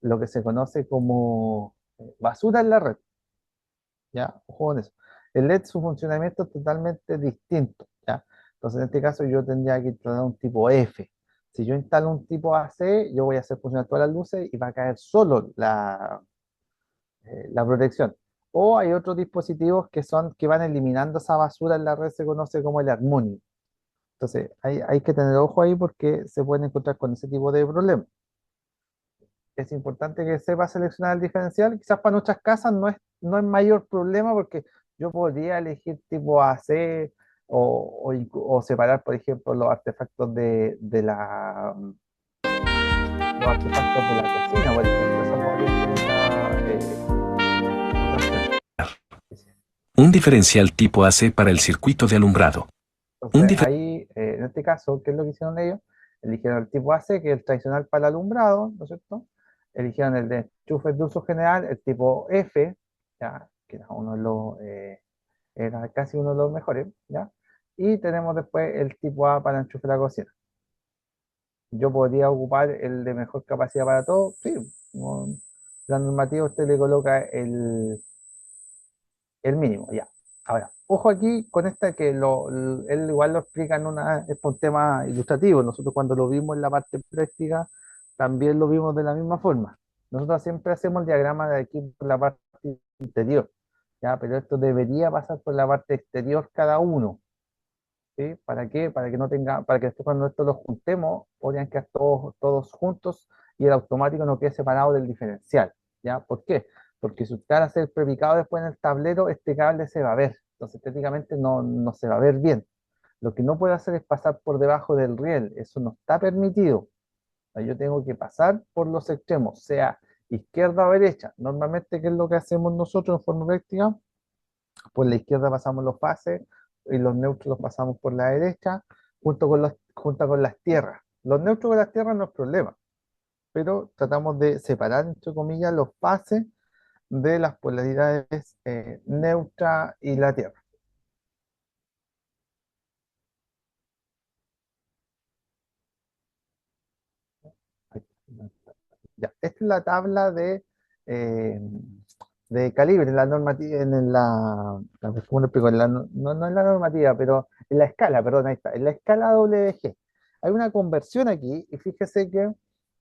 lo que se conoce como basura en la red. ¿Ya? Ojo con eso. El LED, su funcionamiento es totalmente distinto, ¿ya? Entonces, en este caso, yo tendría que instalar un tipo F. Si yo instalo un tipo AC, yo voy a hacer funcionar todas las luces y va a caer solo la protección. O hay otros dispositivos que van eliminando esa basura en la red, se conoce como el armónico. Entonces, hay que tener ojo ahí porque se pueden encontrar con ese tipo de problemas. Es importante que sepa seleccionar el diferencial. Quizás para nuestras casas no es mayor problema porque yo podría elegir tipo AC o separar, por ejemplo, los artefactos los artefactos de la cocina, por ejemplo. Esa podría ser otra opción. Un diferencial tipo AC para el circuito de alumbrado. Un Entonces, ahí, en este caso, ¿qué es lo que hicieron ellos? Eligieron el tipo AC, que es el tradicional para el alumbrado, ¿no es cierto? Eligieron el de enchufe de uso general, el tipo F, ya, que era casi uno de los mejores, ¿ya? Y tenemos después el tipo A para enchufe de la cocina. Yo podría ocupar el de mejor capacidad para todo, sí. La normativa usted le coloca el mínimo, ya. Ahora, ojo aquí con esta que él igual lo explica es por un tema ilustrativo. Nosotros cuando lo vimos en la parte práctica, también lo vimos de la misma forma. Nosotros siempre hacemos el diagrama de aquí por la parte interior, ¿ya? Pero esto debería pasar por la parte exterior cada uno, ¿sí? ¿Para qué? Para que después cuando esto lo juntemos, podrían quedar todos juntos y el automático no quede separado del diferencial, ¿ya? ¿Por qué? Porque si usted hace el prepicado después en el tablero, este cable se va a ver, entonces estéticamente no se va a ver bien. Lo que no puede hacer es pasar por debajo del riel, eso no está permitido. O sea, yo tengo que pasar por los extremos, sea izquierda o derecha. Normalmente, ¿qué es lo que hacemos nosotros en forma práctica? Por la izquierda pasamos los fases y los neutros los pasamos por la derecha, junto con las tierras. Los neutros con las tierras no es problema, pero tratamos de separar, entre comillas, los fases de las polaridades neutra y la tierra. Ya, esta es la tabla eh, de calibre, en la normativa, ¿cómo lo explico? No en la normativa, pero en la escala, perdón, ahí está, en la escala WG. Hay una conversión aquí y fíjese que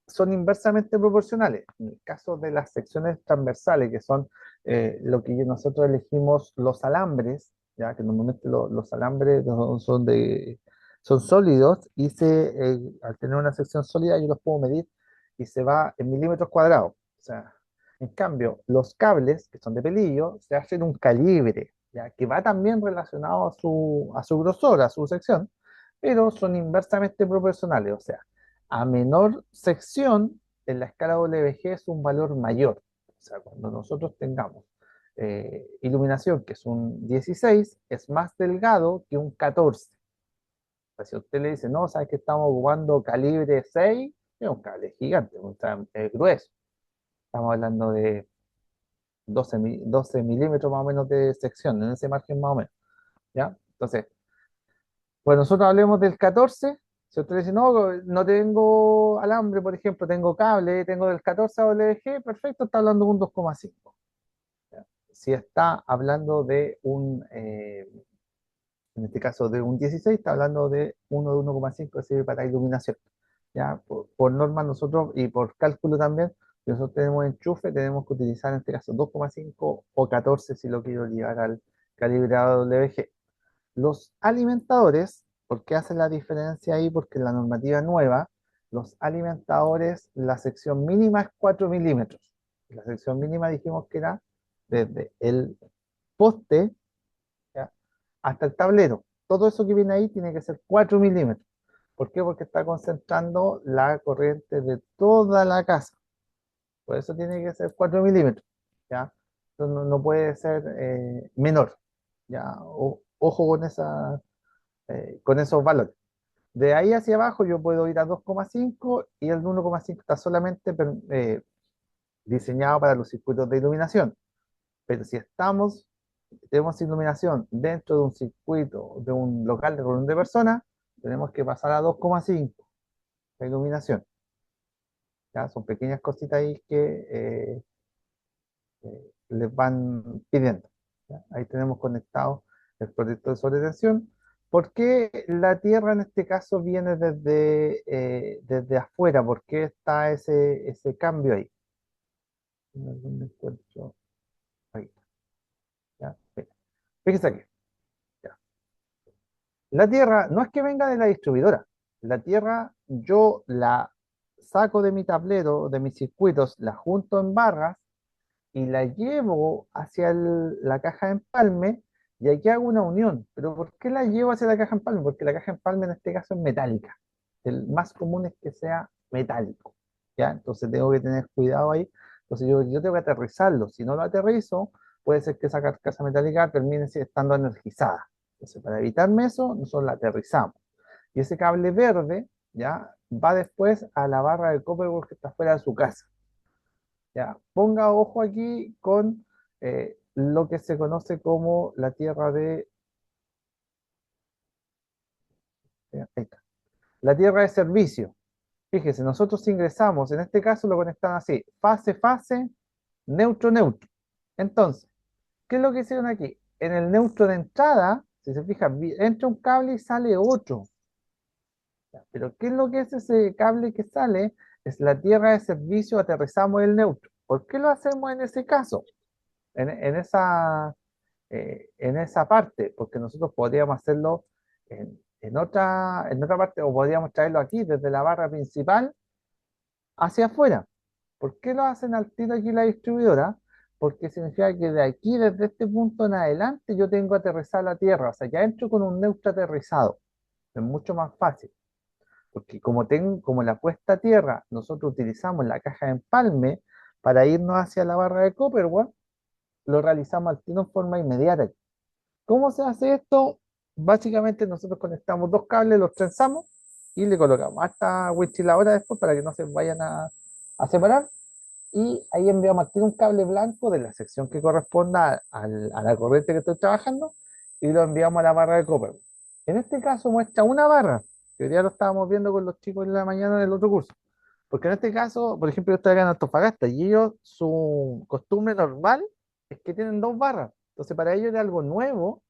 son inversamente proporcionales. En el caso de las secciones transversales, que son lo que nosotros elegimos los alambres, ya que normalmente los alambres son sólidos y al tener una sección sólida yo los puedo medir y se va en milímetros cuadrados. O sea, en cambio, los cables, que son de pelillo, se hacen un calibre, ¿ya? Que va también relacionado a su grosor, a su sección, pero son inversamente proporcionales. O sea, a menor sección, en la escala WG es un valor mayor. O sea, cuando nosotros tengamos iluminación, que es un 16, es más delgado que un 14. O sea, si usted le dice, no, sabes que estamos ocupando calibre 6, es un cable gigante, es grueso. Estamos hablando de 12 milímetros más o menos de sección, en ese margen más o menos, ¿ya? Entonces, pues nosotros hablemos del 14, si usted dice, no tengo alambre, por ejemplo, tengo cable, tengo del 14 a WG, perfecto, está hablando de un 2,5. ¿Ya? Si está hablando en este caso de un 16, está hablando de 1,5 que sirve para iluminación. ¿Ya? Por norma nosotros y por cálculo también, si nosotros tenemos enchufe, tenemos que utilizar en este caso 2,5 o 14 si lo quiero llevar al calibrado WG. Los alimentadores, ¿por qué hacen la diferencia ahí? Porque en la normativa nueva, los alimentadores, la sección mínima es 4 milímetros. La sección mínima dijimos que era desde el poste, ¿ya? hasta el tablero. Todo eso que viene ahí tiene que ser 4 milímetros. ¿Por qué? Porque está concentrando la corriente de toda la casa. Por eso tiene que ser 4 milímetros, ¿ya? Entonces no puede ser menor, ¿ya? Ojo con esos valores. De ahí hacia abajo yo puedo ir a 2,5 y el 1,5 está solamente diseñado para los circuitos de iluminación. Pero si tenemos iluminación dentro de un circuito, de un local de reunión de personas, tenemos que pasar a 2,5 la iluminación. ¿Ya? Son pequeñas cositas ahí que les van pidiendo. ¿Ya? Ahí tenemos conectado el protector de sobretensión. ¿Por qué la Tierra en este caso viene desde afuera? ¿Por qué está ese cambio ahí? ¿Dónde encuentro? Ahí. ¿Ya? Fíjese aquí. ¿Ya? La Tierra no es que venga de la distribuidora. La Tierra yo la saco de mi tablero, de mis circuitos, la junto en barras y la llevo hacia la caja de empalme y aquí hago una unión. ¿Pero por qué la llevo hacia la caja de empalme? Porque la caja de empalme en este caso es metálica. El más común es que sea metálico, ¿ya? Entonces tengo que tener cuidado ahí. Entonces yo tengo que aterrizarlo. Si no lo aterrizo, puede ser que esa carcasa metálica termine estando energizada. Entonces para evitarme eso, nosotros la aterrizamos. Y ese cable verde, ¿ya? Va después a la barra de Copperwood que está fuera de su casa. ¿Ya? Ponga ojo aquí con lo que se conoce como la tierra ahí está. La tierra de servicio. Fíjese, nosotros ingresamos, en este caso lo conectan así, fase, fase, neutro, neutro. Entonces, ¿qué es lo que hicieron aquí? En el neutro de entrada, si se fija, entra un cable y sale otro. Pero ¿qué es lo que es ese cable que sale? Es la tierra de servicio, aterrizamos el neutro. ¿Por qué lo hacemos en ese caso? En esa parte, porque nosotros podríamos hacerlo en otra parte, o podríamos traerlo aquí, desde la barra principal hacia afuera. ¿Por qué lo hacen al tiro aquí la distribuidora? Porque significa que de aquí, desde este punto en adelante, yo tengo aterrizar la tierra, o sea, ya entro con un neutro aterrizado. Es mucho más fácil, porque como la puesta a tierra, nosotros utilizamos la caja de empalme para irnos hacia la barra de Copperware, lo realizamos al tiro en forma inmediata. ¿Cómo se hace esto? Básicamente nosotros conectamos dos cables, los trenzamos y le colocamos hasta ventiladora después para que no se vayan a separar. Y ahí enviamos aquí un cable blanco de la sección que corresponda a la corriente que estoy trabajando y lo enviamos a la barra de copper. En este caso muestra una barra, que hoy día lo estábamos viendo con los chicos en la mañana del otro curso. Porque en este caso, por ejemplo, yo estoy acá en Antofagasta y ellos, su costumbre normal es que tienen dos barras. Entonces, para ellos era algo nuevo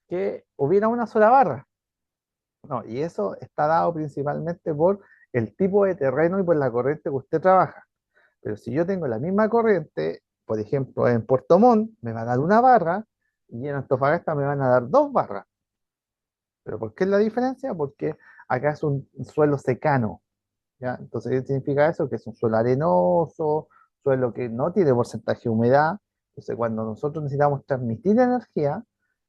que hubiera una sola barra. No, y eso está dado principalmente por el tipo de terreno y por la corriente que usted trabaja. Pero si yo tengo la misma corriente, por ejemplo, en Puerto Montt me va a dar una barra y en Antofagasta me van a dar dos barras. ¿Pero por qué es la diferencia? Porque acá es un suelo secano, ¿ya? Entonces, ¿qué significa eso? Que es un suelo arenoso, suelo que no tiene porcentaje de humedad. Entonces, cuando nosotros necesitamos transmitir energía,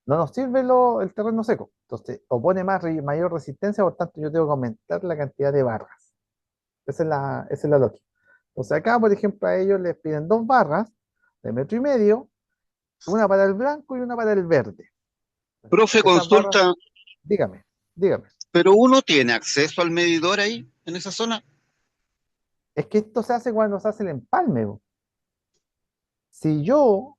no nos sirve el terreno seco. Entonces, opone mayor resistencia, por tanto, yo tengo que aumentar la cantidad de barras. Esa es la lógica. Entonces, acá, por ejemplo, a ellos les piden dos barras de 1,5 metros, una para el blanco y una para el verde. Profe, Esas barras, consulta, dígame, dígame. ¿pero uno tiene acceso al medidor ahí, en esa zona? Es que esto se hace cuando se hace el empalme, po. Si yo,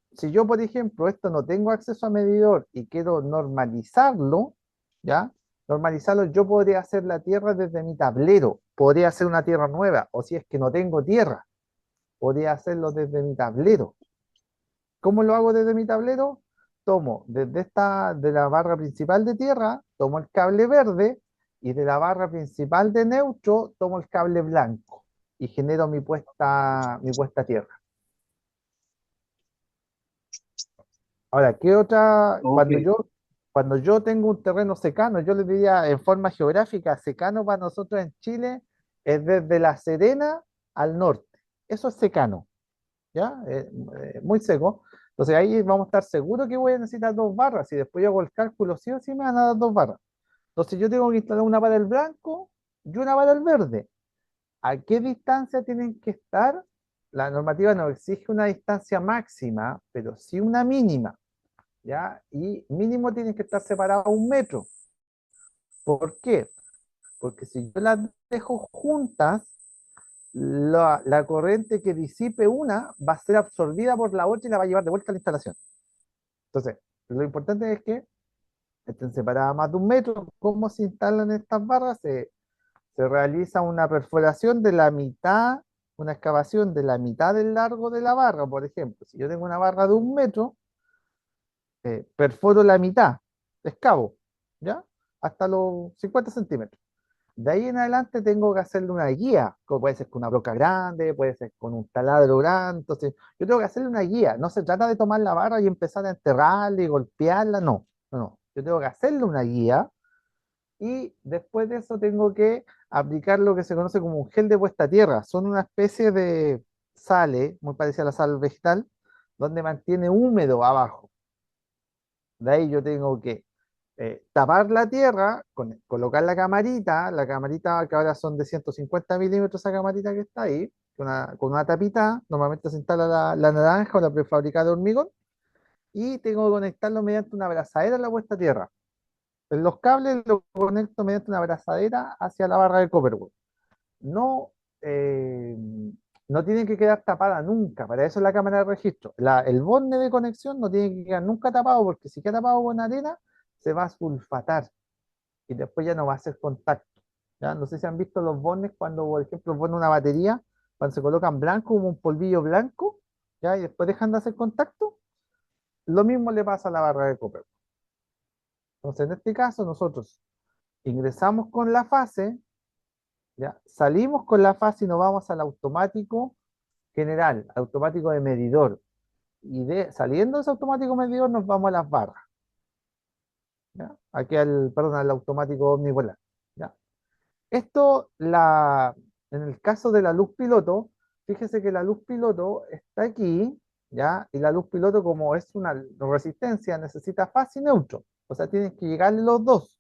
por ejemplo, esto no tengo acceso a medidor y quiero normalizarlo, ¿ya? Normalizarlo, yo podría hacer la tierra desde mi tablero, podría hacer una tierra nueva, o si es que no tengo tierra, podría hacerlo desde mi tablero. ¿Cómo lo hago desde mi tablero? Tomo de la barra principal de tierra, tomo el cable verde y de la barra principal de neutro tomo el cable blanco y genero mi puesta a tierra. Ahora, ¿qué otra? Ok. Cuando yo tengo un terreno secano, yo les diría en forma geográfica, secano para nosotros en Chile es desde La Serena al norte. Eso es secano, ¿ya? Muy seco. Entonces ahí vamos a estar seguros que voy a necesitar 2 barras. Si después yo hago el cálculo, sí o sí me van a dar 2 barras. Entonces yo tengo que instalar una para el blanco y una para el verde. ¿A qué distancia tienen que estar? La normativa no exige una distancia máxima, pero sí una mínima, ¿ya? Y mínimo tienen que estar separados 1 metro. ¿Por qué? Porque si yo las dejo juntas, la corriente que disipe una va a ser absorbida por la otra y la va a llevar de vuelta a la instalación. Entonces, lo importante es que estén separadas más de 1 metro. ¿Cómo se instalan estas barras? Se realiza una perforación de la mitad, una excavación de la mitad del largo de la barra. Por ejemplo, si yo tengo una barra de 1 metro, perforo la mitad, excavo, ¿ya? Hasta los 50 centímetros. De ahí en adelante tengo que hacerle una guía, como puede ser con una broca grande, puede ser con un taladro grande. Entonces, yo tengo que hacerle una guía. No se trata de tomar la barra y empezar a enterrarla y golpearla, no, no, no. Yo tengo que hacerle una guía y después de eso tengo que aplicar lo que se conoce como un gel de puesta a tierra. Son una especie de sales, muy parecida a la sal vegetal, donde mantiene húmedo abajo. De ahí yo tengo que tapar la tierra, colocar la camarita que ahora son de 150 milímetros, esa camarita que está ahí, con una tapita, normalmente se instala la naranja o la prefabricada de hormigón, y tengo que conectarlo mediante una abrazadera a la puesta a tierra. En los cables lo conecto mediante una abrazadera hacia la barra de Copperwood. No, eh, no tiene que quedar tapada nunca, para eso es la cámara de registro. El borne de conexión no tiene que quedar nunca tapado, porque si queda tapado con arena, se va a sulfatar y después ya no va a hacer contacto. ¿Ya? No sé si han visto los bornes cuando, por ejemplo, ponen una batería, cuando se colocan blanco, como un polvillo blanco, ¿ya? Y después dejan de hacer contacto. Lo mismo le pasa a la barra de Copperwood. Entonces, en este caso, nosotros ingresamos con la fase, ¿ya? Salimos con la fase y nos vamos al automático general, automático de medidor. Y saliendo de ese automático medidor nos vamos a las barras, ¿ya? Aquí perdón, al automático omnipolar, ¿ya? Esto, en el caso de la luz piloto, fíjese que la luz piloto está aquí, ¿ya? Y la luz piloto, como es una resistencia, necesita fase y neutro. O sea, tienen que llegarle los dos.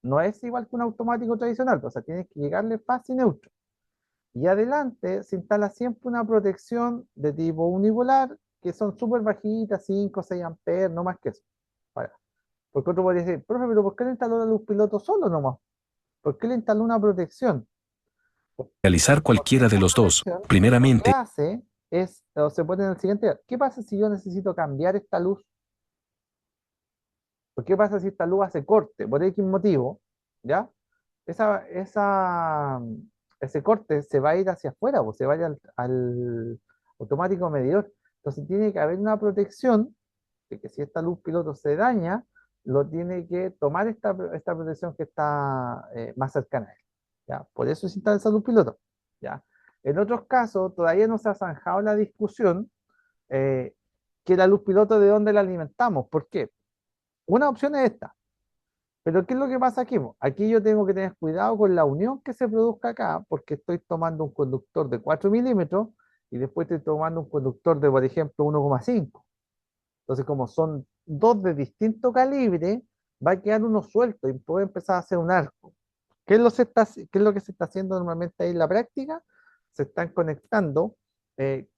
No es igual que un automático tradicional, o sea, tienes que llegarle fase y neutro. Y adelante se instala siempre una protección de tipo unipolar, que son súper bajitas, 5 o 6 amperes, no más que eso. Ahora, porque otro podría decir, profe, pero ¿por qué le instaló la luz piloto solo nomás? ¿Por qué le instaló una protección? Realizar Porque cualquiera de esta los dos. protección lo que Primeramente, hace es, o se pone en el siguiente, ¿qué pasa si yo necesito cambiar esta luz? ¿O qué pasa si esta luz hace corte por X motivo? ¿Ya? esa, esa, ese corte se va a ir hacia afuera, o se va a ir al automático medidor. Entonces tiene que haber una protección de que si esta luz piloto se daña, lo tiene que tomar esta protección que está más cercana a él. ¿Ya? Por eso se instala esa luz piloto. ¿Ya? En otros casos, todavía no se ha zanjado la discusión que la luz piloto de dónde la alimentamos. ¿Por qué? Una opción es esta. Pero ¿qué es lo que pasa aquí? Aquí yo tengo que tener cuidado con la unión que se produzca acá, porque estoy tomando un conductor de 4 milímetros y después estoy tomando un conductor de, por ejemplo, 1,5. Entonces, como son dos de distinto calibre, va a quedar uno suelto y puede empezar a hacer un arco. ¿Qué es lo que se está haciendo normalmente ahí en la práctica? Se están conectando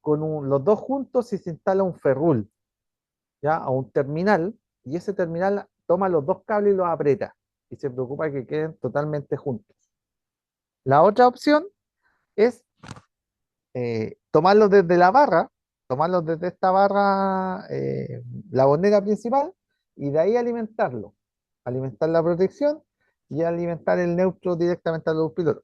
con los dos juntos y se instala un ferrul, ¿ya? A un terminal, y ese terminal toma los dos cables y los aprieta y se preocupa de que queden totalmente juntos. La otra opción es tomarlos desde la barra, tomarlos desde esta barra, la bonera principal, y de ahí alimentarlo, alimentar la protección y alimentar el neutro directamente a la luz piloto.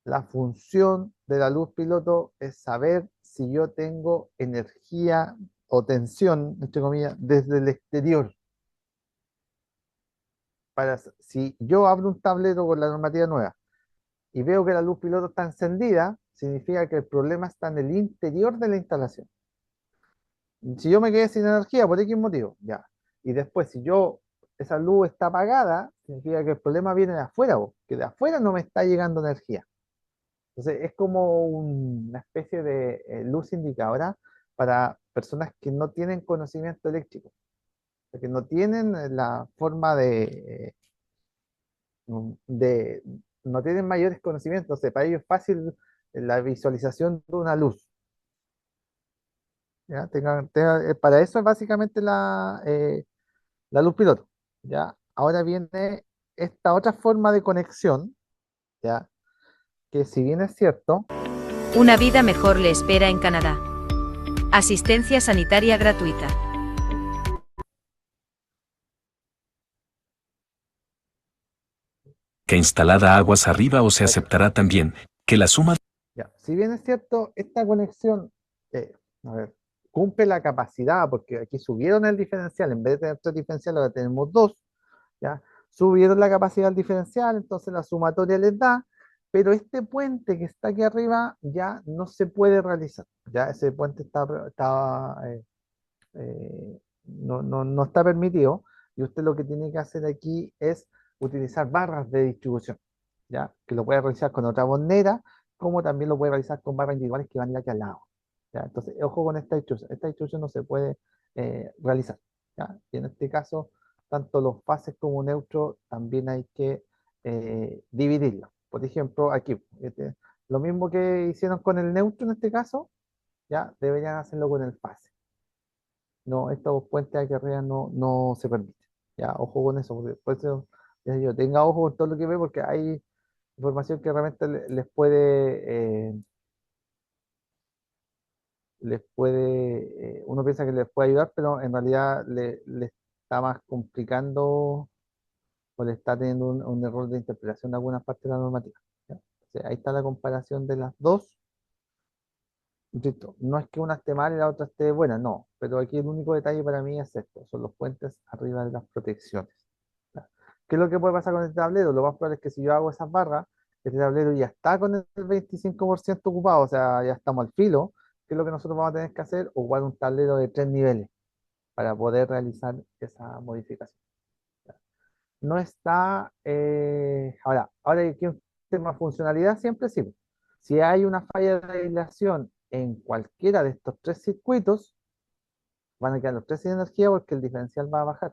La función de la luz piloto es saber si yo tengo energía o tensión, entre comillas, desde el exterior. Si yo abro un tablero con la normativa nueva y veo que la luz piloto está encendida, significa que el problema está en el interior de la instalación. Si yo me quedé sin energía por X motivo, ya. Y después, si esa luz está apagada, significa que el problema viene de afuera, que de afuera no me está llegando energía. Entonces, es como una especie de luz indicadora para personas que no tienen conocimiento eléctrico, que no tienen la forma de, no tienen mayores conocimientos, o sea, para ellos es fácil la visualización de una luz, ¿ya? Para eso es básicamente la luz piloto, ¿ya? Ahora viene esta otra forma de conexión, ¿ya? Que si bien es cierto, Una vida mejor le espera en Canadá. Asistencia sanitaria gratuita. Que instalada aguas arriba o se aceptará también que la suma ya, si bien es cierto, esta conexión, eh, a ver, cumple la capacidad, porque aquí subieron el diferencial, en vez de tener tres diferenciales, ahora tenemos dos, ¿ya? Subieron la capacidad del diferencial, entonces la sumatoria les da, pero este puente que está aquí arriba ya no se puede realizar, ya ese puente no está permitido, y usted lo que tiene que hacer aquí es utilizar barras de distribución, ¿ya? Que lo puede realizar con otra bobnera, como también lo puede realizar con barras individuales que van aquí al lado, ¿ya? Entonces, ojo con esta distribución no se puede realizar, ¿ya? Y en este caso, tanto los fases como neutros también hay que dividirlos. Por ejemplo, aquí, lo mismo que hicieron con el neutro en este caso, ya deberían hacerlo con el fase. No, estos puentes aquí arriba no se permiten. Ya, ojo con eso, porque por eso yo tenga ojo con todo lo que ve, porque hay información que realmente uno piensa que les puede ayudar, pero en realidad le está más complicando o le está teniendo un error de interpretación de algunas partes de la normativa. ¿Ya? O sea, ahí está la comparación de las dos. Insisto, no es que una esté mal y la otra esté buena, no, pero aquí el único detalle para mí es esto, son los puentes arriba de las protecciones. ¿Ya? ¿Qué es lo que puede pasar con este tablero? Lo más probable es que si yo hago esas barras, este tablero ya está con el 25% ocupado, o sea, ya estamos al filo. ¿Qué es lo que nosotros vamos a tener que hacer? Ocupar un tablero de 3 niveles para poder realizar esa modificación. ¿Ya? No está, ahora aquí un tema de funcionalidad siempre sí. Si hay una falla de aislación en cualquiera de estos tres circuitos, van a quedar los tres sin energía porque el diferencial va a bajar.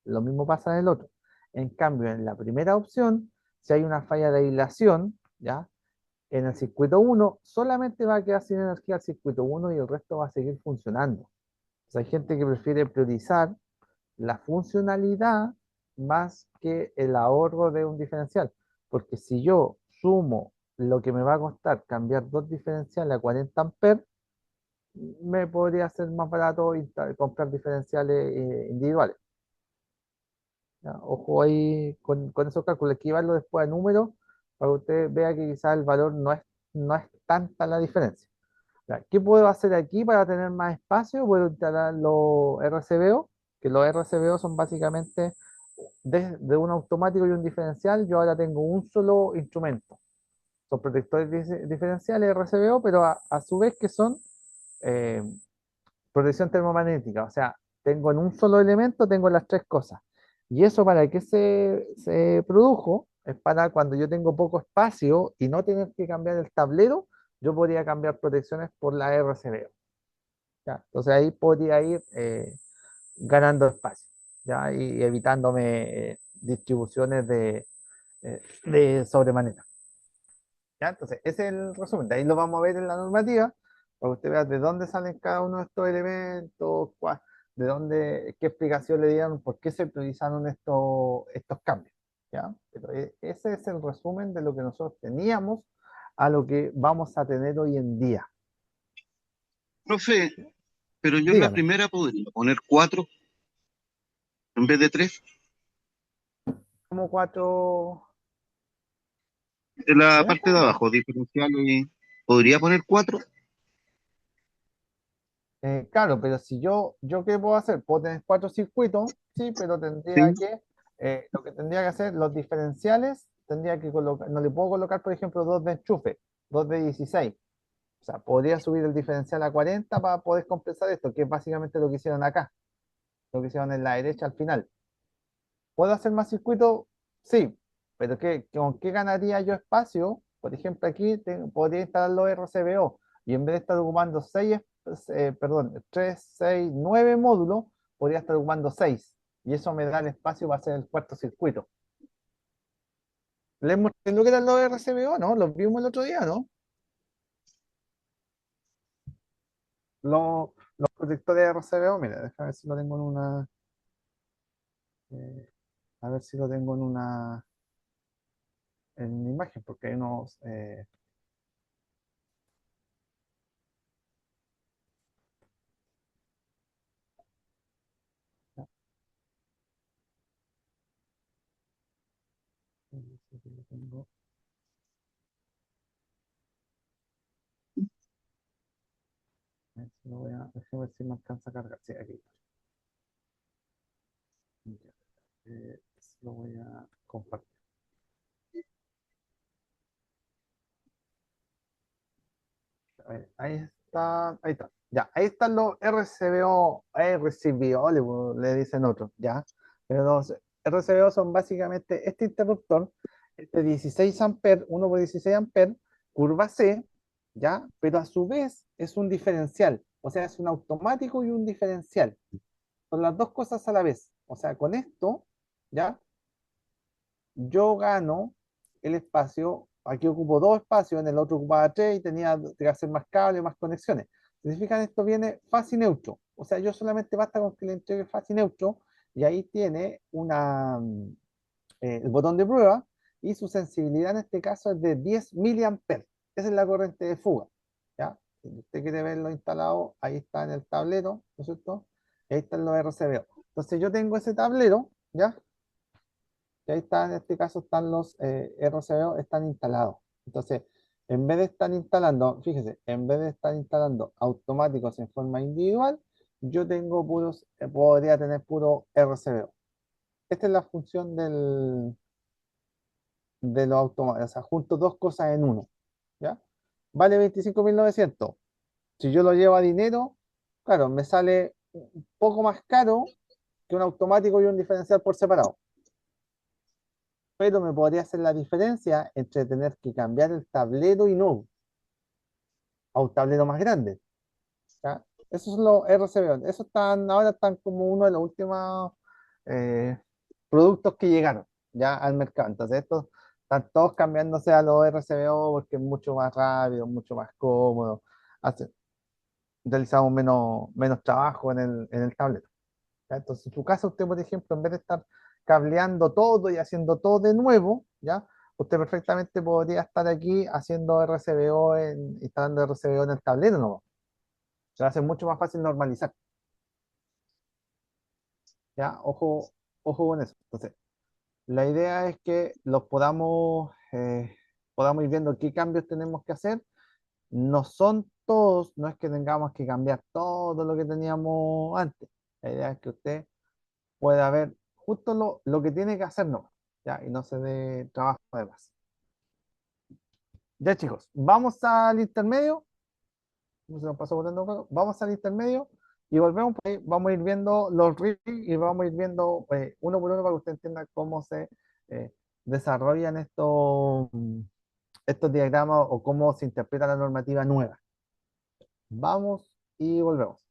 Lo mismo pasa en el otro. En cambio, en la primera opción, si hay una falla de aislación, ¿ya? En el circuito 1 solamente va a quedar sin energía el circuito 1 y el resto va a seguir funcionando. O sea, hay gente que prefiere priorizar la funcionalidad más que el ahorro de un diferencial. Porque si yo sumo lo que me va a costar cambiar dos diferenciales a 40 amperes, me podría ser más barato comprar diferenciales individuales. ¿Ya? Ojo ahí con esos cálculos, equivarlo después a números para que usted vea que quizás el valor no es tanta la diferencia. Ya, ¿qué puedo hacer aquí para tener más espacio? Puedo instalar los RCBO, que los RCBO son básicamente de un automático y un diferencial. Yo ahora tengo un solo instrumento. Son protectores diferenciales RCBO, pero a su vez que son eh, protección termomagnética. O sea, tengo en un solo elemento, tengo las tres cosas. ¿Y eso para qué se produjo? Es para cuando yo tengo poco espacio y no tener que cambiar el tablero, yo podría cambiar protecciones por la RCBO. ¿Ya? Entonces ahí podría ir ganando espacio, ¿ya? Y evitándome distribuciones de sobremanera. ¿Ya? Entonces, ese es el resumen. De ahí lo vamos a ver en la normativa, para que usted vea de dónde salen cada uno de estos elementos, de dónde, qué explicación le dieron, por qué se priorizaron estos cambios. ¿Ya? Pero ese es el resumen de lo que nosotros teníamos a lo que vamos a tener hoy en día. Profe, pero yo en la Dígame, primera podría poner 4 en vez de 3. como cuatro. En la ¿Eh? parte de abajo, diferencial, podría poner 4. Claro, pero si yo ¿qué puedo hacer? Puedo tener cuatro circuitos, sí, pero Sí, lo que tendría que hacer, los diferenciales, tendría que colocar, no le puedo colocar, por ejemplo, dos de enchufe, dos de 16. O sea, podría subir el diferencial a 40 para poder compensar esto, que es básicamente lo que hicieron acá, lo que hicieron en la derecha al final. ¿Puedo hacer más circuitos? Sí, pero ¿con qué ganaría yo espacio? Por ejemplo, aquí podría instalar los RCBO y en vez de estar ocupando perdón, 3, 6, 9 módulos, podría estar ocupando 6. Y eso me da el espacio para hacer el cuarto circuito. Les mostré lo que eran los RCBO, ¿no? Los vimos el otro día, ¿no? Los protectores RCBO, mira, déjame ver si lo tengo en una. eh, a ver si lo tengo en una imagen, porque hay unos. Ya, aquí lo tengo. A ver si déjame ver si me alcanza a cargar. Sí, aquí. Ya, lo voy a compartir. A ver, ahí está. Ya, ahí están los RCBO, RCBO le dicen otros, ya. Pero los RCBO son básicamente este interruptor, este 16 amperes, 1 por 16 amperes, curva C, ya, pero a su vez es un diferencial, o sea, es un automático y un diferencial. Son las dos cosas a la vez. O sea, con esto, ya, yo gano el espacio, aquí ocupo dos espacios, en el otro ocupaba tres y tenía que hacer más cables, más conexiones. Si se fijan, esto viene fácil y neutro. O sea, yo solamente basta con que le entregue fácil y neutro y ahí tiene el botón de prueba y su sensibilidad en este caso es de 10 miliamperes. Esa es la corriente de fuga. ¿Ya? Si usted quiere verlo instalado, ahí está en el tablero, ¿no es cierto? Ahí están los RCBO. Entonces yo tengo ese tablero, ¿ya? Y ahí está, en este caso están los RCBO, están instalados. Entonces, en vez de estar instalando, fíjese, en vez de estar instalando automáticos en forma individual, yo tengo puros, podría tener puro RCBO. Esta es la función de los automáticos, o sea, junto dos cosas en uno, ¿ya? Vale 25.900. Si yo lo llevo a dinero, claro, me sale un poco más caro que un automático y un diferencial por separado. Pero me podría hacer la diferencia entre tener que cambiar el tablero y no a un tablero más grande. ¿Ya? Esos son los RCBO. Esos ahora están como uno de los últimos eh, productos que llegaron ya al mercado. Entonces, estos están todos cambiándose a los RCBO porque es mucho más rápido, mucho más cómodo. Hace, realizamos menos trabajo en el tablero. ¿Ya? Entonces, en su caso, usted, por ejemplo, en vez de estar cableando todo y haciendo todo de nuevo, ¿ya? Usted perfectamente podría estar aquí haciendo RCBO, instalando RCBO en el tablero, ¿no? Se va a hacer mucho más fácil normalizar, ¿ya? Ojo con eso. Entonces, la idea es que podamos ir viendo qué cambios tenemos que hacer. No son todos, no es que tengamos que cambiar todo lo que teníamos antes. La idea es que usted pueda ver justo lo que tiene que hacer nomás, ¿ya? Y no se dé trabajo de más. Ya, chicos, vamos al intermedio. No se nos pasó botando un poco. Vamos al intermedio y volvemos. Por ahí, vamos a ir viendo los reels y vamos a ir viendo uno por uno para que usted entienda cómo se eh, desarrollan estos diagramas o cómo se interpreta la normativa nueva. Vamos y volvemos.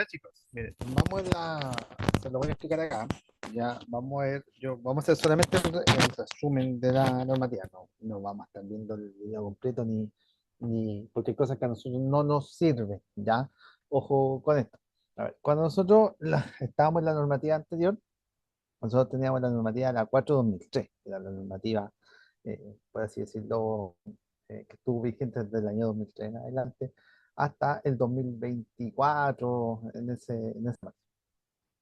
Ya chicos, miren, vamos se lo voy a explicar acá. Ya vamos a ver, vamos a hacer solamente el resumen de la normativa. No vamos a estar viendo el video completo porque hay cosas que a nosotros no nos sirven, ¿ya? Ojo con esto. A ver, cuando nosotros estábamos en la normativa anterior, nosotros teníamos la normativa la 4/2003, que era la normativa, por así decirlo, que estuvo vigente desde el año 2003 en adelante hasta el 2024, en ese marco.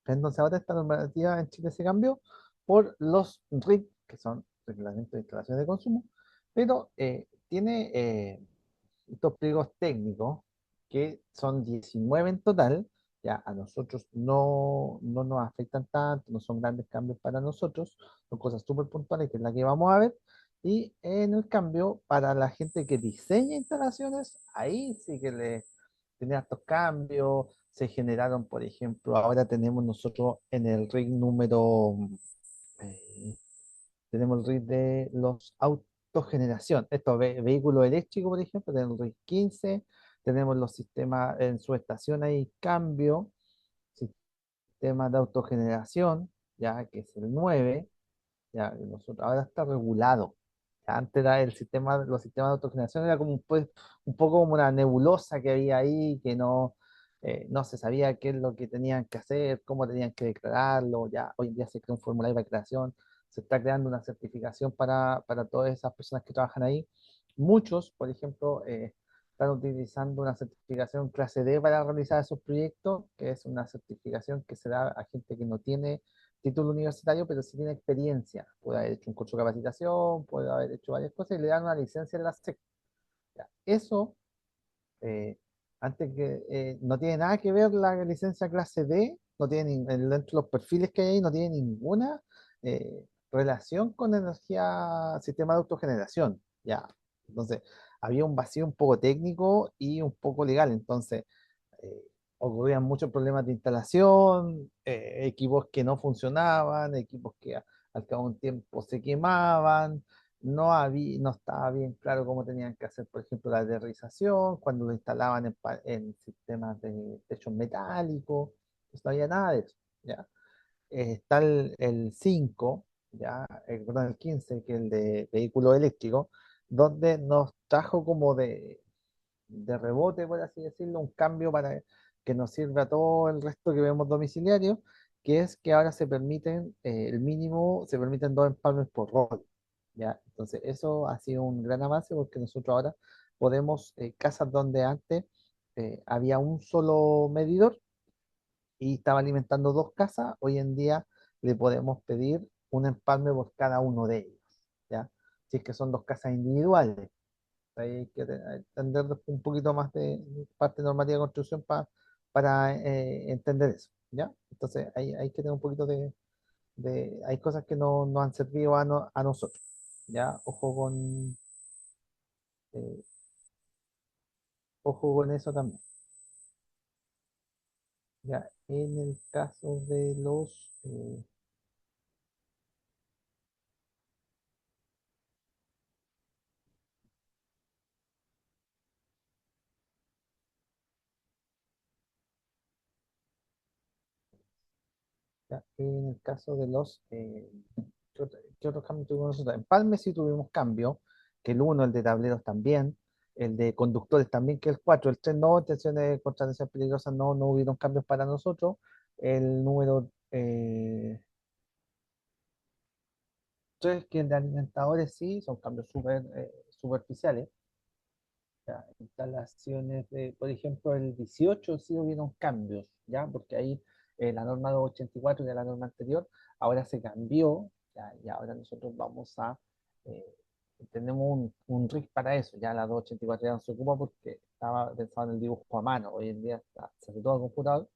Entonces ahora esta normativa en Chile se cambió por los RIC, que son Reglamentos de Instalaciones de Consumo, pero tiene estos pliegos técnicos, que son 19 en total. Ya a nosotros no nos afectan tanto, no son grandes cambios para nosotros, son cosas súper puntuales que es la que vamos a ver. Y en el cambio, para la gente que diseña instalaciones, ahí sí que le tiene estos cambios. Se generaron, por ejemplo, ahora tenemos nosotros en el RIC número eh, tenemos el RIC de los autogeneración. Estos vehículos eléctricos, por ejemplo, tenemos el RIC 15, tenemos los sistemas en su estación, hay cambio, sistema de autogeneración, ya que es el 9, ya nosotros, ahora está regulado. Ya antes era los sistemas de autogeneración era como un poco como una nebulosa que había ahí, que no se sabía qué es lo que tenían que hacer, cómo tenían que declararlo. Ya hoy en día se crea un formulario de creación, se está creando una certificación para todas esas personas que trabajan ahí. Muchos, por ejemplo, están utilizando una certificación clase D para realizar esos proyectos, que es una certificación que se da a gente que no tiene título universitario, pero sí tiene experiencia. Puede haber hecho un curso de capacitación, puede haber hecho varias cosas y le dan una licencia en la SEC. Ya, eso, eh, antes que, no tiene nada que ver la licencia clase D, no tiene dentro de los perfiles que hay ahí, no tiene ninguna relación con energía, sistema de autogeneración. Ya, entonces, había un vacío un poco técnico y un poco legal. Entonces, eh, ocurrían muchos problemas de instalación, equipos que no funcionaban, equipos que al cabo de un tiempo se quemaban, no estaba bien claro cómo tenían que hacer, por ejemplo, la aterrización, cuando lo instalaban en sistemas de techos metálicos, pues no había nada de eso, ¿ya? Está el 5, ¿ya? Perdón, el 15, que es el de vehículos eléctricos, donde nos trajo como de rebote, por así decirlo, un cambio para que nos sirva a todo el resto que vemos domiciliario, que es que ahora se permiten, el mínimo, se permiten 2 empalmes por rol, ¿ya? Entonces, eso ha sido un gran avance porque nosotros ahora podemos, casas donde antes había un solo medidor y estaba alimentando 2 casas, hoy en día le podemos pedir un empalme por cada uno de ellos, ¿ya? Si es que son 2 casas individuales. Ahí hay que entender un poquito más de parte normativa de construcción para entender eso, ¿ya? Entonces hay que tener un poquito hay cosas que no nos han servido a nosotros, ¿ya? Eh, ojo con eso también, ¿ya? En el caso de ya, en el caso de ¿qué otros cambios tuvimos nosotros? En Palme sí tuvimos cambio, que el uno, el de tableros también, el de conductores también, que el 4, el 3 no, intenciones contra intenciones peligrosas no hubieron cambios para nosotros. El número 3, que el de alimentadores sí, son cambios súper superficiales. Ya, instalaciones por ejemplo, el 18 sí hubieron cambios, ¿ya? Porque ahí la norma 284 de la norma anterior ahora se cambió, ¿ya? Y ahora nosotros eh, tenemos un RIC para eso, ya la 284 ya no se ocupa porque estaba pensado en el dibujo a mano, hoy en día se hace todo a computador,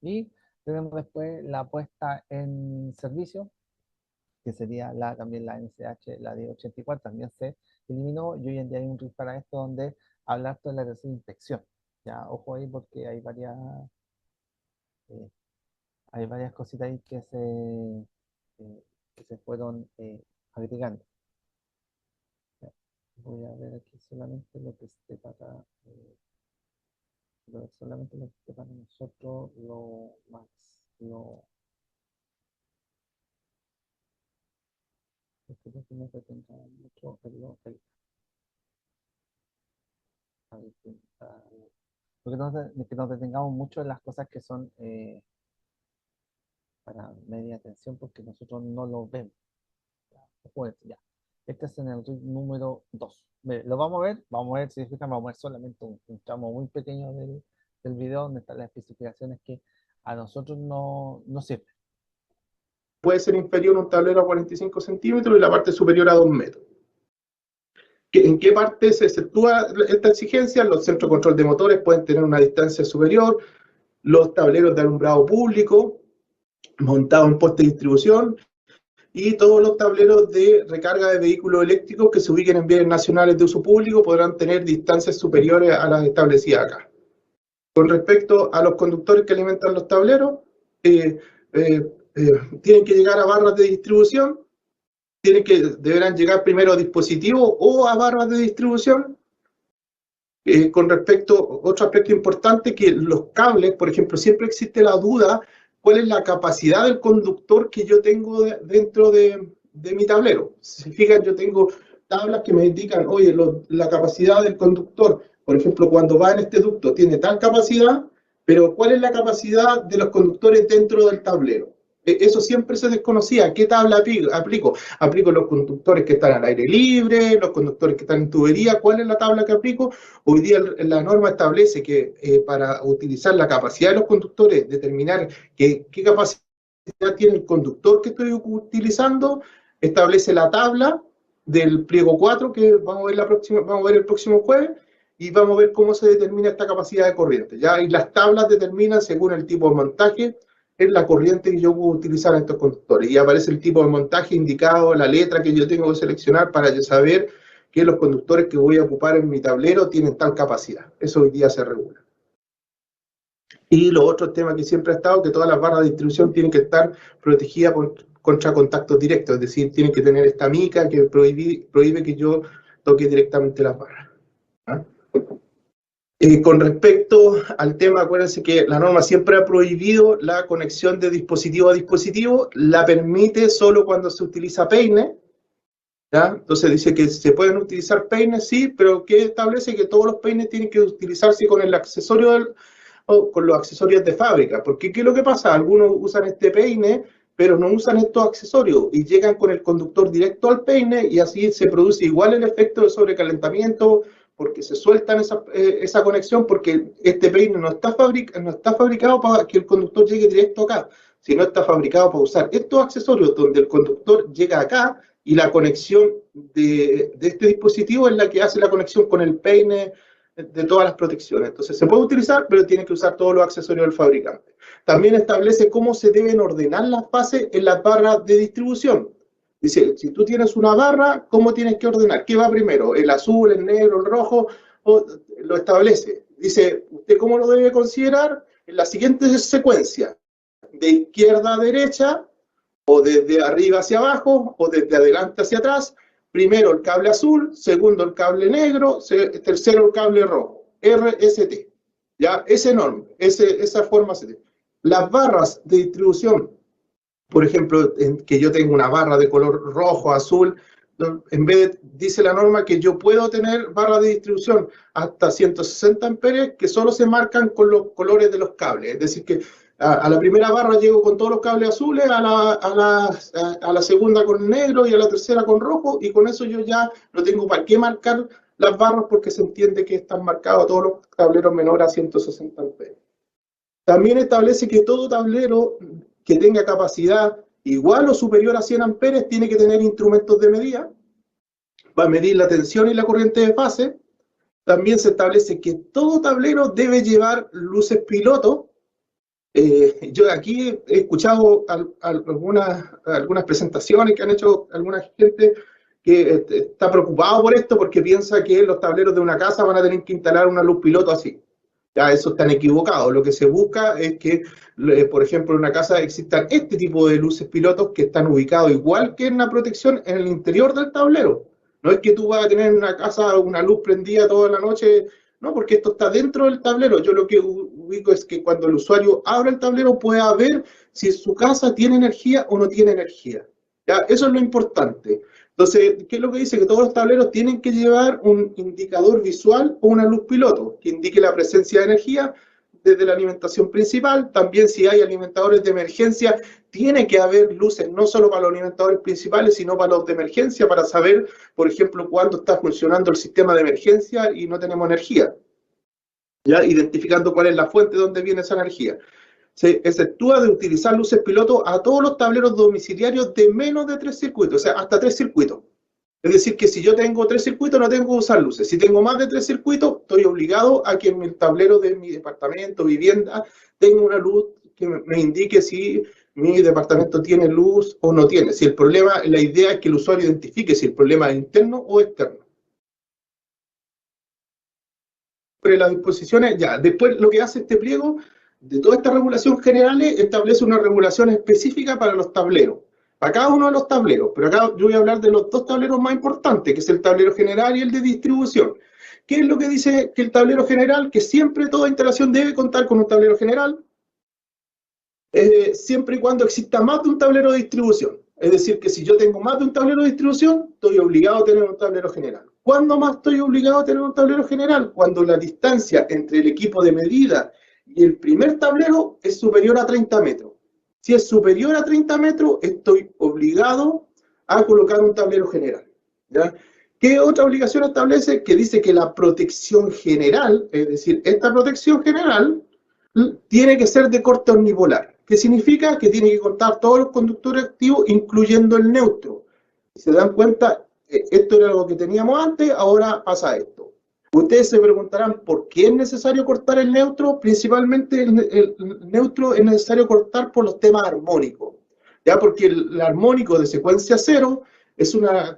y tenemos después la puesta en servicio, que sería también la NCH, la de 84, también se eliminó y hoy en día hay un RIF para esto donde hablar de la tercera inspección. Ya, ojo ahí porque eh, hay varias cositas ahí que se fueron agregando. Ya, voy a ver aquí solamente lo que esté para. pero solamente lo que para nosotros lo más, lo que nos detenga mucho es que nos detengamos mucho en las cosas que son para media atención porque nosotros no lo vemos. Pues, ya. Este es en el RIC número 2. Lo vamos a ver, si se fijan, vamos a ver solamente un tramo muy pequeño del video donde están las especificaciones que a nosotros no sirven. Puede ser inferior un tablero a 45 centímetros y la parte superior a 2 metros. ¿En qué parte se efectúa esta exigencia? Los centros de control de motores pueden tener una distancia superior, los tableros de alumbrado público montados en postes de distribución y todos los tableros de recarga de vehículos eléctricos que se ubiquen en vías nacionales de uso público podrán tener distancias superiores a las establecidas acá. Con respecto a los conductores que alimentan los tableros, tienen que llegar a barras de distribución, deberán llegar primero a dispositivos o a barras de distribución. Con respecto, otro aspecto importante, que los cables, por ejemplo, siempre existe la duda cuál es la capacidad del conductor que yo tengo dentro de mi tablero. Si se fijan, yo tengo tablas que me indican, oye, la capacidad del conductor, por ejemplo, cuando va en este ducto tiene tal capacidad, pero ¿cuál es la capacidad de los conductores dentro del tablero? Eso siempre se desconocía. ¿Qué tabla aplico? Aplico los conductores que están al aire libre, los conductores que están en tubería. ¿Cuál es la tabla que aplico? Hoy día la norma establece que para utilizar la capacidad de los conductores, determinar qué capacidad tiene el conductor que estoy utilizando, establece la tabla del pliego 4 que vamos a ver el próximo jueves, y vamos a ver cómo se determina esta capacidad de corriente. ¿Ya? Y las tablas determinan, según el tipo de montaje, es la corriente que yo puedo utilizar en estos conductores. Y aparece el tipo de montaje indicado, la letra que yo tengo que seleccionar para yo saber que los conductores que voy a ocupar en mi tablero tienen tal capacidad. Eso hoy día se regula. Y los otros temas que siempre ha estado, que todas las barras de distribución tienen que estar protegidas contra contactos directos, es decir, tienen que tener esta mica que prohíbe que yo toque directamente las barras. ¿Ah? Con respecto al tema, acuérdense que la norma siempre ha prohibido la conexión de dispositivo a dispositivo, la permite solo cuando se utiliza peine, ¿ya? Entonces dice que se pueden utilizar peines, sí, pero que establece que todos los peines tienen que utilizarse con el accesorio o con los accesorios de fábrica, porque ¿qué es lo que pasa? Algunos usan este peine, pero no usan estos accesorios y llegan con el conductor directo al peine y así se produce igual el efecto de sobrecalentamiento, porque se sueltan esa conexión, porque este peine no está fabricado para que el conductor llegue directo acá, sino está fabricado para usar estos accesorios donde el conductor llega acá y la conexión de este dispositivo es la que hace la conexión con el peine de todas las protecciones. Entonces se puede utilizar, pero tiene que usar todos los accesorios del fabricante. También establece cómo se deben ordenar las fases en las barras de distribución. Dice, si tú tienes una barra, ¿cómo tienes que ordenar? ¿Qué va primero? ¿El azul, el negro, el rojo? Lo establece. Dice, ¿usted cómo lo debe considerar? En la siguiente secuencia, de izquierda a derecha, o desde arriba hacia abajo, o desde adelante hacia atrás. Primero el cable azul, segundo el cable negro, tercero el cable rojo. RST. ¿Ya? Ese nombre, esa forma. Las barras de distribución, por ejemplo, que yo tengo una barra de color rojo, azul, en vez de, dice la norma que yo puedo tener barras de distribución hasta 160 amperes que solo se marcan con los colores de los cables. Es decir, que a la primera barra llego con todos los cables azules, a la segunda con negro y a la tercera con rojo, y con eso yo ya no tengo para qué marcar las barras porque se entiende que están marcados todos los tableros menores a 160 amperes. También establece que todo tablero que tenga capacidad igual o superior a 100 amperes tiene que tener instrumentos de medida. Va a medir la tensión y la corriente de fase. También se establece que todo tablero debe llevar luces piloto. Yo aquí he escuchado algunas presentaciones que han hecho alguna gente que está preocupado por esto porque piensa que los tableros de una casa van a tener que instalar una luz piloto así. Ya, eso están equivocados. Lo que se busca es que, por ejemplo, en una casa existan este tipo de luces pilotos que están ubicados igual que en la protección en el interior del tablero. No es que tú vas a tener en una casa una luz prendida toda la noche, ¿no? Porque esto está dentro del tablero. Yo lo que ubico es que cuando el usuario abre el tablero pueda ver si su casa tiene energía o no tiene energía. ¿Ya? Eso es lo importante. Entonces, ¿qué es lo que dice? Que todos los tableros tienen que llevar un indicador visual o una luz piloto que indique la presencia de energía desde la alimentación principal. También si hay alimentadores de emergencia, tiene que haber luces no solo para los alimentadores principales, sino para los de emergencia, para saber, por ejemplo, cuándo está funcionando el sistema de emergencia y no tenemos energía. ¿Ya? Identificando cuál es la fuente de donde viene esa energía. Se exceptúa de utilizar luces piloto a todos los tableros domiciliarios de menos de 3 circuitos, o sea, hasta 3 circuitos. Es decir, que si yo tengo 3 circuitos no tengo que usar luces. Si tengo más de 3 circuitos, estoy obligado a que en el tablero de mi departamento, vivienda, tenga una luz que me indique si mi departamento tiene luz o no tiene. Si el problema, la idea es que el usuario identifique si el problema es interno o externo. Sobre las disposiciones, ya, después lo que hace este pliego, de toda esta regulación generales, establece una regulación específica para los tableros, para cada uno de los tableros, pero acá yo voy a hablar de los dos tableros más importantes, que es el tablero general y el de distribución. ¿Qué es lo que dice que el tablero general? Que siempre toda instalación debe contar con un tablero general, siempre y cuando exista más de un tablero de distribución. Es decir, que si yo tengo más de un tablero de distribución, estoy obligado a tener un tablero general. ¿Cuándo más estoy obligado a tener un tablero general? Cuando la distancia entre el equipo de medida y el primer tablero es superior a 30 metros. Si es superior a 30 metros, estoy obligado a colocar un tablero general. ¿Ya? ¿Qué otra obligación establece? Que dice que la protección general, es decir, esta protección general, tiene que ser de corte omnipolar. ¿Qué significa? Que tiene que contar todos los conductores activos, incluyendo el neutro. Si se dan cuenta, esto era algo que teníamos antes, ahora pasa esto. Ustedes se preguntarán por qué es necesario cortar el neutro. Principalmente el neutro es necesario cortar por los temas armónicos. ¿Ya? Porque el armónico de secuencia cero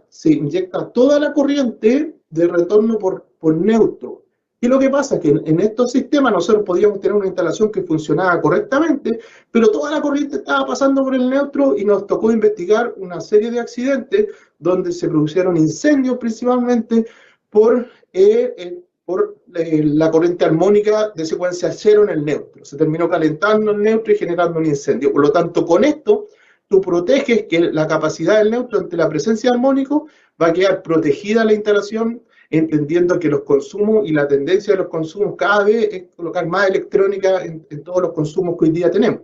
se inyecta toda la corriente de retorno por neutro. Y lo que pasa es que en estos sistemas nosotros podíamos tener una instalación que funcionaba correctamente, pero toda la corriente estaba pasando por el neutro y nos tocó investigar una serie de accidentes donde se produjeron incendios principalmente por la corriente armónica de secuencia cero en el neutro. Se terminó calentando el neutro y generando un incendio. Por lo tanto, con esto, tú proteges que la capacidad del neutro ante la presencia de armónico va a quedar protegida la instalación, entendiendo que los consumos y la tendencia de los consumos cada vez es colocar más electrónica en todos los consumos que hoy día tenemos.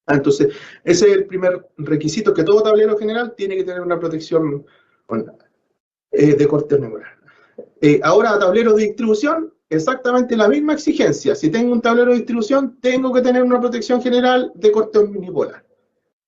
Entonces, ese es el primer requisito, que todo tablero general tiene que tener una protección de corte omnipolar. Ahora, tablero de distribución, exactamente la misma exigencia. Si tengo un tablero de distribución, tengo que tener una protección general de corte omnipolar.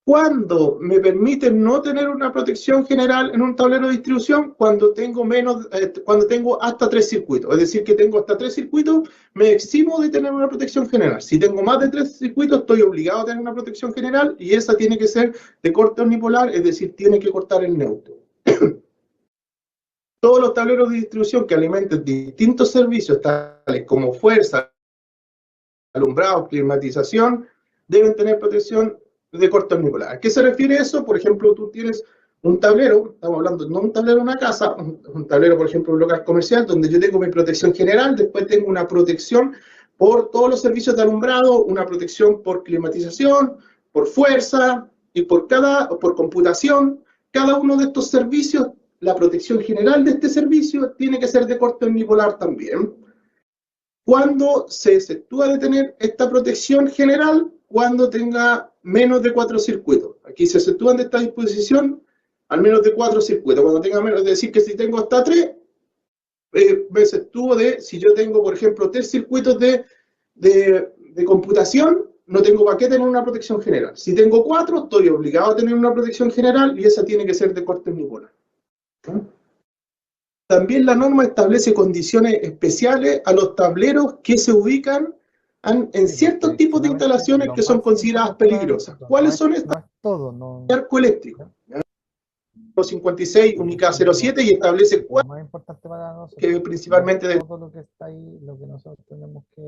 ¿Cuándo me permite no tener una protección general en un tablero de distribución? Cuando tengo hasta 3 circuitos. Es decir, que tengo hasta 3 circuitos, me eximo de tener una protección general. Si tengo más de 3 circuitos, estoy obligado a tener una protección general y esa tiene que ser de corte omnipolar, es decir, tiene que cortar el neutro. Todos los tableros de distribución que alimenten distintos servicios, tales como fuerza, alumbrado, climatización, deben tener protección de corte omnipolar. ¿A qué se refiere eso? Por ejemplo, tú tienes un tablero, estamos hablando no un tablero de una casa, un tablero, por ejemplo, un local comercial, donde yo tengo mi protección general, después tengo una protección por todos los servicios de alumbrado, una protección por climatización, por fuerza y por computación. Cada uno de estos servicios, la protección general de este servicio tiene que ser de corte omnipolar también. ¿Cuándo se exceptúa de tener esta protección general? Cuando tenga menos de 4 circuitos. Aquí se exceptúan de esta disposición al menos de 4 circuitos. Cuando tenga menos, es decir, que si tengo hasta 3, me exceptúo de, si yo tengo, por ejemplo, 3 circuitos de computación, no tengo para qué tener una protección general. Si tengo 4, estoy obligado a tener una protección general y esa tiene que ser de corte omnipolar. También la norma establece condiciones especiales a los tableros que se ubican en ciertos tipos de instalaciones que son consideradas peligrosas. ¿Cuáles son estas? Arco eléctrico. 56, Unica 07, y establece cuál, más importante para nosotros, que principalmente de todo lo que está ahí, lo que nosotros tenemos que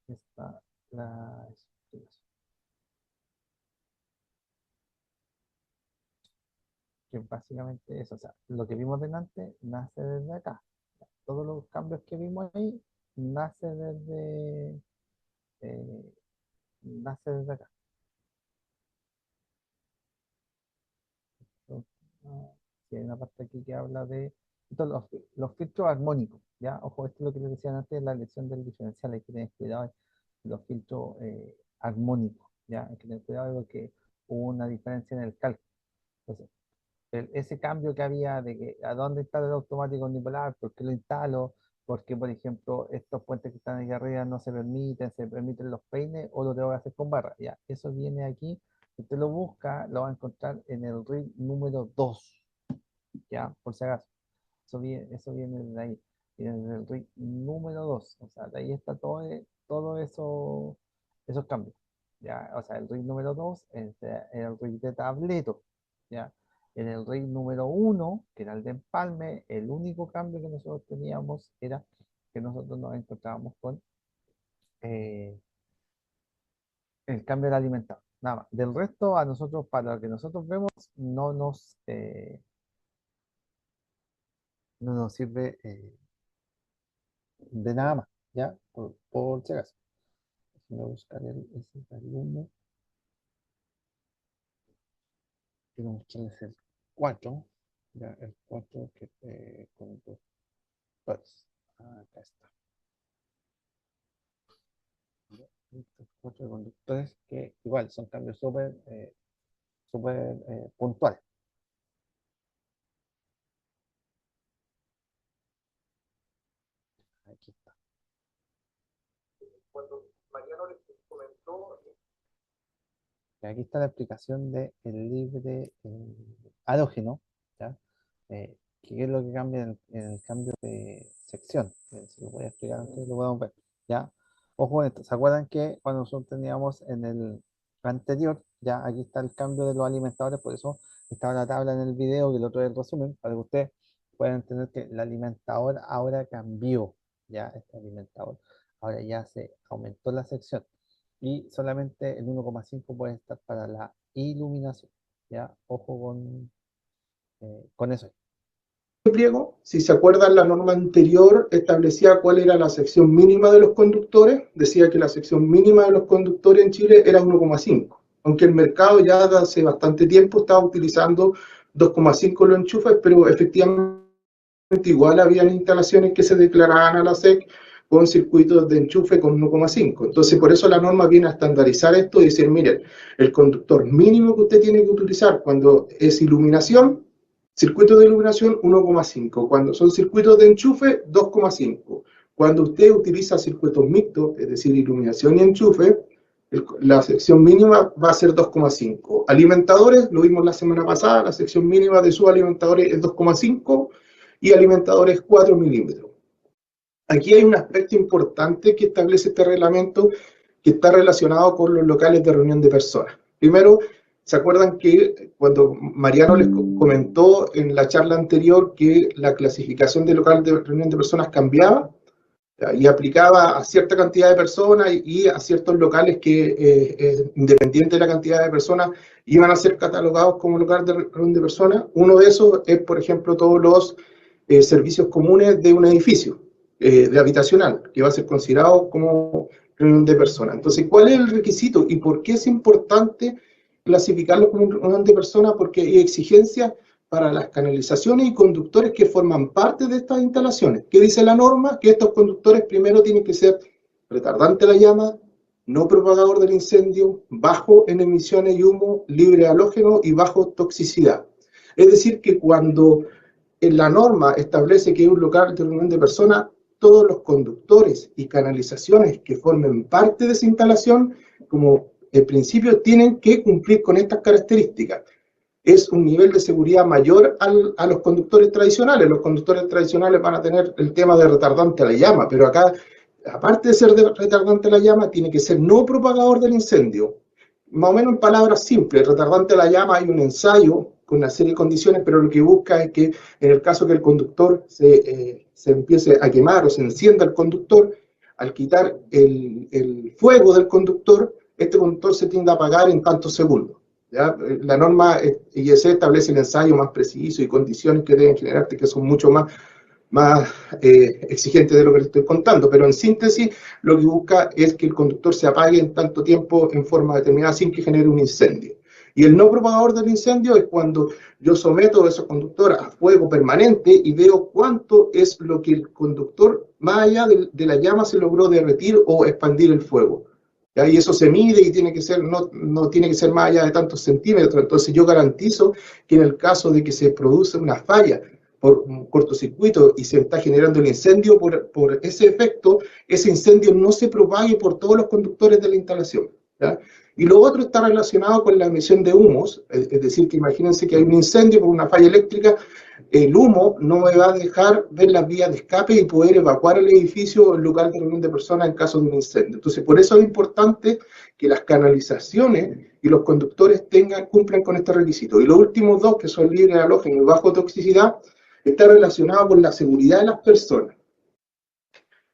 está la explicación. que básicamente eso, o sea, lo que vimos delante nace desde acá. Todos los cambios que vimos ahí nace eh, nace desde acá. Entonces, sí, hay una parte aquí que habla de los filtros armónicos, ¿ya? Ojo, esto es lo que les decía antes en la lección del diferencial, hay que tener cuidado con los filtros armónicos, ¿ya? Hay que tener cuidado porque hubo una diferencia en el cálculo. Entonces, ese cambio que había de que a dónde instalo el automático unipolar, por qué lo instalo, porque por ejemplo estos puentes que están aquí arriba no se permiten los peines o lo tengo que hacer con barra, ya, eso viene aquí, si usted lo busca, lo va a encontrar en el RIG número 2, ya, por si acaso, eso viene de ahí, viene en el RIG número 2, o sea, de ahí está todo eso, esos cambios, ya, o sea, el RIG número 2 es el RIG de tableto, ya. En el RIG número 1, que era el de empalme, el único cambio que nosotros teníamos era que nosotros nos encontrábamos con eh, el cambio del alimentador. Nada más. Del resto, a nosotros, para lo que nosotros vemos, no nos sirve de nada más, ¿ya? Por si acaso. Voy a buscar ese alumno. Quiero mostrarles el 4, ya, el 4 que con dos. Pues, acá está. Estos 4 conductores que igual son cambios súper puntuales. Aquí está. Cuando Mariano les comentó, aquí está la explicación del libre halógeno, ¿ya? ¿Qué es lo que cambia en el cambio de sección? Se lo voy a explicar antes, lo podemos ver, ¿ya? Ojo en esto, ¿se acuerdan que cuando nosotros teníamos en el anterior, ya aquí está el cambio de los alimentadores, por eso estaba la tabla en el video y el otro es el resumen, para que ustedes puedan entender que el alimentador ahora cambió, ya este alimentador, ahora ya se aumentó la sección y solamente el 1,5 puede estar para la iluminación, ya, ojo con eso. Pliego, si se acuerdan, la norma anterior establecía cuál era la sección mínima de los conductores, decía que la sección mínima de los conductores en Chile era 1,5, aunque el mercado ya hace bastante tiempo estaba utilizando 2,5 los enchufes, pero efectivamente igual habían instalaciones que se declaraban a la SEC con circuitos de enchufe con 1,5. Entonces, por eso la norma viene a estandarizar esto y decir, miren, el conductor mínimo que usted tiene que utilizar cuando es iluminación, circuitos de iluminación 1,5. Cuando son circuitos de enchufe, 2,5. Cuando usted utiliza circuitos mixtos, es decir, iluminación y enchufe, la sección mínima va a ser 2,5. Alimentadores, lo vimos la semana pasada, la sección mínima de sus alimentadores es 2,5 y alimentadores 4 milímetros. Aquí hay un aspecto importante que establece este reglamento que está relacionado con los locales de reunión de personas. Primero, ¿se acuerdan que cuando Mariano les comentó en la charla anterior que la clasificación de local de reunión de personas cambiaba y aplicaba a cierta cantidad de personas y a ciertos locales que, independiente de la cantidad de personas, iban a ser catalogados como local de reunión de personas? Uno de esos es, por ejemplo, todos los servicios comunes de un edificio de habitacional, que va a ser considerado como reunión de personas. Entonces, ¿cuál es el requisito y por qué es importante clasificarlo como reunión de personas? Porque hay exigencias para las canalizaciones y conductores que forman parte de estas instalaciones. ¿Qué dice la norma? Que estos conductores primero tienen que ser retardante de la llama, no propagador del incendio, bajo en emisiones y humo, libre de halógeno y bajo toxicidad. Es decir, que cuando en la norma establece que es un local de reunión de personas, todos los conductores y canalizaciones que formen parte de esa instalación, como en principio, tienen que cumplir con estas características. Es un nivel de seguridad mayor a los conductores tradicionales. Los conductores tradicionales van a tener el tema de retardante a la llama, pero acá, aparte de ser retardante a la llama, tiene que ser no propagador del incendio. Más o menos en palabras simples, retardante a la llama hay un ensayo con una serie de condiciones, pero lo que busca es que en el caso que el conductor se empiece a quemar o se encienda el conductor, al quitar el fuego del conductor, este conductor se tiende a apagar en tantos segundos. ¿ya? La norma IEC establece el ensayo más preciso y condiciones que deben generarte que son mucho más exigentes de lo que les estoy contando, pero en síntesis lo que busca es que el conductor se apague en tanto tiempo en forma determinada sin que genere un incendio. Y el no propagador del incendio es cuando yo someto a esos conductores a fuego permanente y veo cuánto es lo que el conductor, más allá de la llama, se logró derretir o expandir el fuego. ¿Ya? Y eso se mide y tiene que ser, no tiene que ser más allá de tantos centímetros. Entonces yo garantizo que en el caso de que se produce una falla por un cortocircuito y se está generando el incendio por ese efecto, ese incendio no se propague por todos los conductores de la instalación. ¿Ya? Y lo otro está relacionado con la emisión de humos, es decir, que imagínense que hay un incendio por una falla eléctrica, el humo no me va a dejar ver las vías de escape y poder evacuar el edificio o el lugar de reunión de personas en caso de un incendio. Entonces, por eso es importante que las canalizaciones y los conductores cumplan con este requisito. Y los últimos dos, que son libres de halógeno y bajo toxicidad, está relacionado con la seguridad de las personas.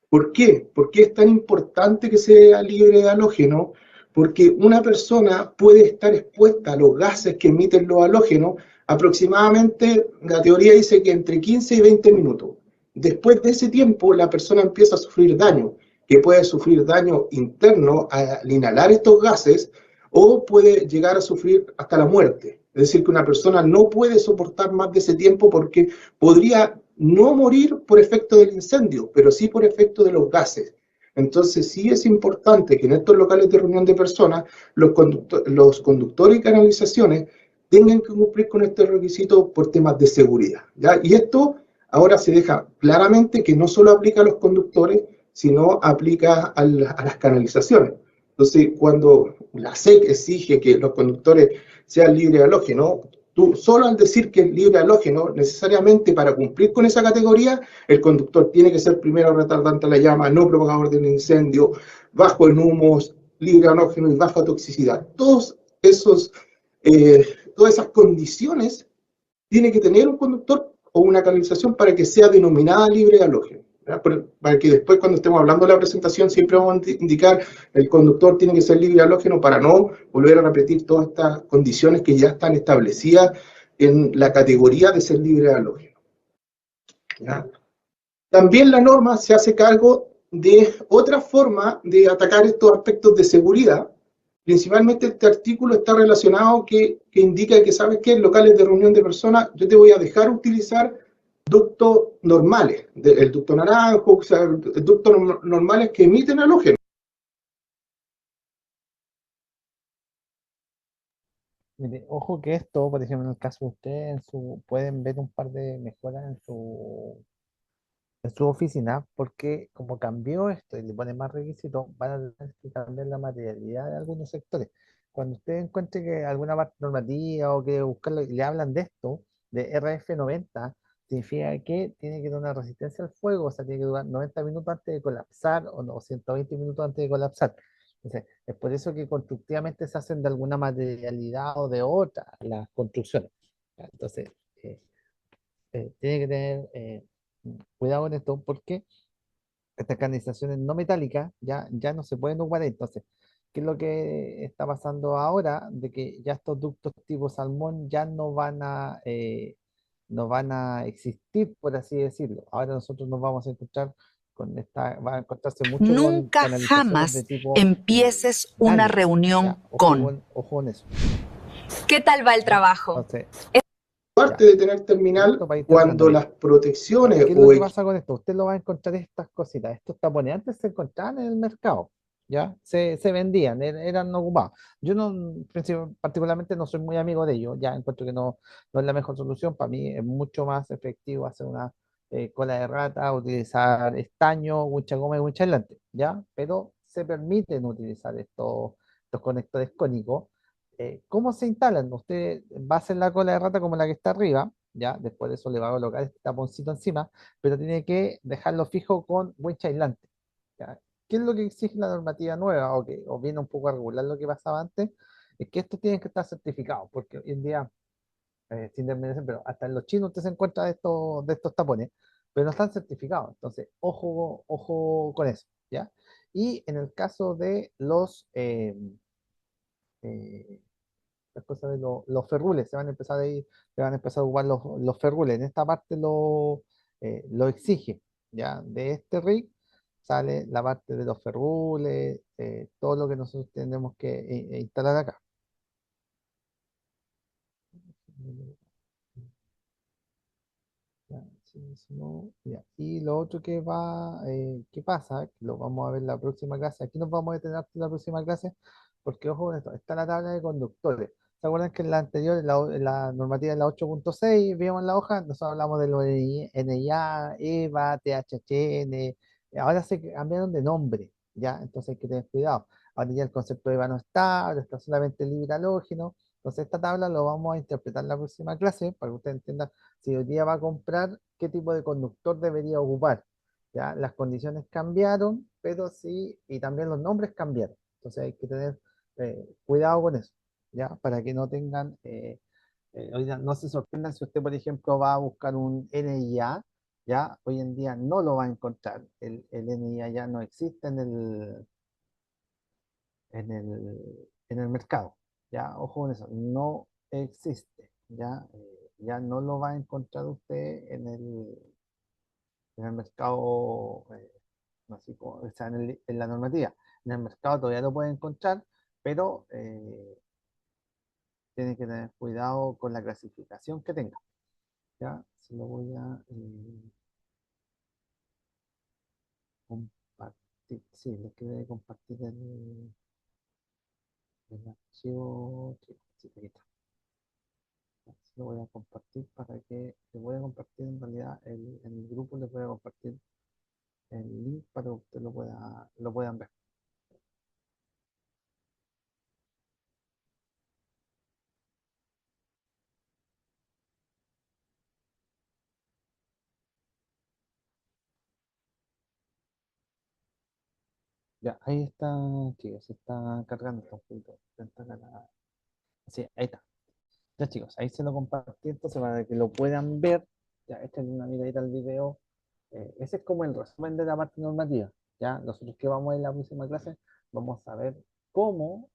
¿Por qué? ¿Por qué es tan importante que sea libre de halógeno? Porque una persona puede estar expuesta a los gases que emiten los halógenos aproximadamente, la teoría dice que entre 15 y 20 minutos. Después de ese tiempo, la persona empieza a sufrir daño, que puede sufrir daño interno al inhalar estos gases o puede llegar a sufrir hasta la muerte. Es decir, que una persona no puede soportar más de ese tiempo porque podría no morir por efecto del incendio, pero sí por efecto de los gases. Entonces sí es importante que en estos locales de reunión de personas los conductores y canalizaciones tengan que cumplir con este requisito por temas de seguridad, ¿ya? Y esto ahora se deja claramente que no solo aplica a los conductores, sino aplica a las canalizaciones. Entonces, cuando la SEC exige que los conductores sean libres de halógeno, tú solo al decir que es libre de halógeno, necesariamente para cumplir con esa categoría, el conductor tiene que ser primero retardante a la llama, no propagador del incendio, bajo en humos, libre de halógeno y baja toxicidad. Todas esas condiciones tiene que tener un conductor o una canalización para que sea denominada libre de halógeno. Para que después, cuando estemos hablando de la presentación, siempre vamos a indicar el conductor tiene que ser libre de halógeno para no volver a repetir todas estas condiciones que ya están establecidas en la categoría de ser libre de halógeno. ¿Ya? También la norma se hace cargo de otra forma de atacar estos aspectos de seguridad. Principalmente este artículo está relacionado que indica que, ¿sabes qué? En locales de reunión de personas, yo te voy a dejar utilizar ductos normales, el ducto naranjo, o sea, ductos normales que emiten halógeno. Mire, ojo que esto, por ejemplo, en el caso de ustedes, pueden ver un par de mejoras en su oficina, porque como cambió esto y le pone más requisitos, van a tener que cambiar la materialidad de algunos sectores. Cuando usted encuentre que alguna parte normativa o que buscarlo, y le hablan de esto, de RF90, significa que tiene que tener una resistencia al fuego, o sea, tiene que durar 90 minutos antes de colapsar o no, 120 minutos antes de colapsar. Entonces, es por eso que constructivamente se hacen de alguna materialidad o de otra las construcciones. ¿Ya? Entonces, tiene que tener cuidado con esto porque estas canalizaciones no metálicas ya no se pueden ocupar. Entonces, ¿qué es lo que está pasando ahora? De que ya estos ductos tipo salmón ya no van a existir, por así decirlo. Ahora nosotros nos vamos a encontrar va a encontrarse mucho con Nunca canalizaciones de jamás tipo empieces una nano. reunión ¿Ya? Ojo con eso. ¿Qué tal va el ¿Ya? trabajo? Entonces, Parte ya. de tener Y terminal esto para ir terminando, cuando mire. las protecciones ¿Qué es lo o que pasa con esto? Usted lo va a encontrar estas cositas. Estos tapones antes se encontraban en el mercado, ¿ya? Se vendían, eran ocupados. Yo particularmente no soy muy amigo de ellos, ya encuentro que no es la mejor solución. Para mí es mucho más efectivo hacer una cola de rata, utilizar estaño, mucha goma y mucha aislante, ¿ya? Pero se permiten utilizar estos conectores cónicos. ¿Cómo se instalan? Usted va a hacer la cola de rata como la que está arriba, ¿ya? Después de eso le va a colocar este taponcito encima, pero tiene que dejarlo fijo con winch aislante, ¿ya? ¿Qué es lo que exige la normativa nueva o viene un poco a regular lo que pasaba antes? Es que estos tienen que estar certificados, porque hoy en día, sin desmerecer, pero hasta en los chinos usted se encuentra de estos tapones, pero no están certificados. Entonces, ojo con eso, ¿ya? Y en el caso de los eh, las cosas de los ferrules, se van a empezar a ir, se van a empezar a ocupar los ferrules. En esta parte lo exige, ¿ya? De este rig sale la parte de los ferrules, todo lo que nosotros tenemos que instalar acá. Ya, sí, si no, ya. Y lo otro que pasa, que lo vamos a ver en la próxima clase, aquí nos vamos a detener hasta la próxima clase, porque ojo con esto, está la tabla de conductores. ¿Se acuerdan que en la anterior, en la normativa de la 8.6, vimos en la hoja, nosotros hablamos de los NIA, EVA, THCN, ahora se cambiaron de nombre, ¿ya? Entonces hay que tener cuidado. Ahora ya el concepto de EVA no está, ahora está solamente el libre halógeno. Entonces esta tabla lo vamos a interpretar en la próxima clase, para que ustedes entiendan si hoy día va a comprar, qué tipo de conductor debería ocupar. ¿Ya? Las condiciones cambiaron, pero sí, y también los nombres cambiaron. Entonces hay que tener cuidado con eso, ¿ya? Para que no tengan, oiga, no se sorprendan si usted, por ejemplo, va a buscar un NIA, ¿ya? Hoy en día no lo va a encontrar. El NIA ya no existe en el mercado. Ya, ojo con eso, no existe. Ya, ya no lo va a encontrar usted en el mercado, no así como, o sea, en la normativa. En el mercado todavía lo puede encontrar, pero tiene que tener cuidado con la clasificación que tenga. Ya, se lo voy a compartir. Sí, le quiero compartir el archivo. Sí, sí, aquí está. Lo voy a compartir para que, le voy a compartir en realidad en el grupo, les voy a compartir el link para que ustedes lo puedan ver. Ya, ahí está, chicos, se está cargando, está un poquito lenta sí, ahí está. Ya, chicos, ahí se lo compartí, entonces para que lo puedan ver. Ya, esta es una miradita al video. Ese es como el resumen de la parte normativa. Ya, nosotros que vamos en la próxima clase, vamos a ver cómo,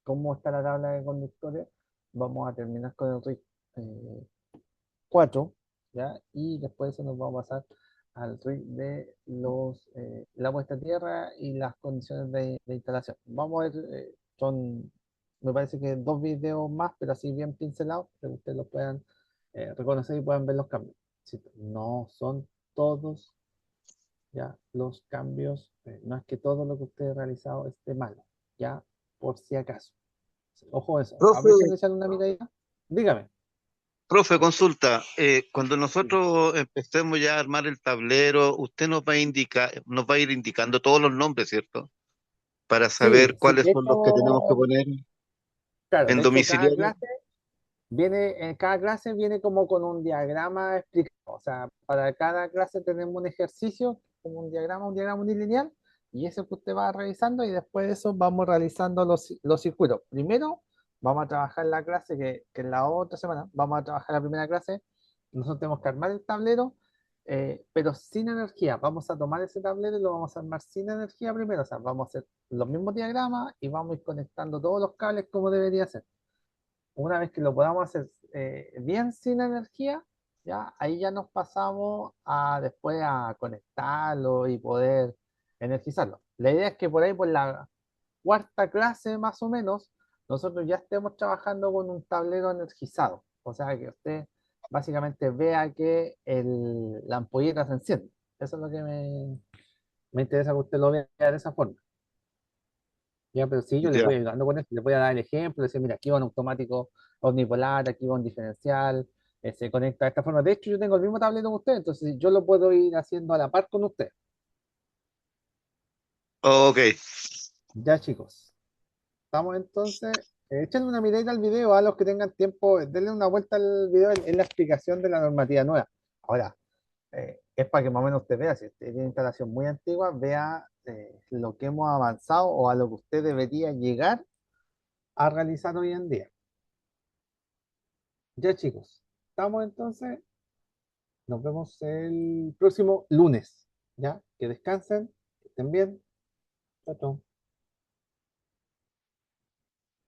cómo está la tabla de conductores. Vamos a terminar con el RIC 4, ¿ya? Y después eso nos vamos a pasar al RIC de la puesta a tierra y las condiciones de instalación. Vamos a ver, me parece que 2 videos más, pero así bien pincelados, para que ustedes los puedan reconocer y puedan ver los cambios. Sí, no son todos ya los cambios, no es que todo lo que usted ha realizado esté malo, ya por si acaso. Ojo eso, Profe, aprovechen de echar una mirada. Dígame. profe, consulta. Cuando Sí. nosotros empecemos ya a armar el tablero, usted nos va a indicar, nos va a ir indicando todos los nombres, ¿cierto? Para Sí, saber sí, cuáles de son los que tenemos que hecho, poner claro, en de hecho domiciliario. en cada clase viene como con un diagrama explicado. O sea, para cada clase tenemos un ejercicio, como un diagrama unilineal, y eso que usted va revisando y después de eso vamos realizando los circuitos. Primero vamos a trabajar la clase que es la otra semana, vamos a trabajar la primera clase, nosotros tenemos que armar el tablero, pero sin energía. Vamos a tomar ese tablero y lo vamos a armar sin energía primero. O sea, vamos a hacer los mismos diagramas y vamos a ir conectando todos los cables como debería ser. Una vez que lo podamos hacer bien sin energía, ya ahí ya nos pasamos a después a conectarlo y poder energizarlo. La idea es que por ahí por la cuarta clase más o menos, nosotros ya estemos trabajando con un tablero energizado. O sea que usted básicamente vea que la ampolleta se enciende. Eso es lo que me interesa que usted lo vea de esa forma. Ya, pero sí, yo le Ya. voy ayudando con esto, le voy a dar el ejemplo, decir, mira, aquí va un automático omnipolar, aquí va un diferencial, se conecta de esta forma. De hecho, yo tengo el mismo tablero que usted, entonces yo lo puedo ir haciendo a la par con usted. Ok. Ya, chicos, estamos entonces, échenle una miradita al video, a los que tengan tiempo, denle una vuelta al video en la explicación de la normativa nueva. Ahora, es para que más o menos usted vea, si usted tiene instalación muy antigua, vea lo que hemos avanzado o a lo que usted debería llegar a realizar hoy en día. Ya chicos, estamos entonces, nos vemos el próximo lunes, ¿ya? Que descansen, que estén bien. Chao, chao.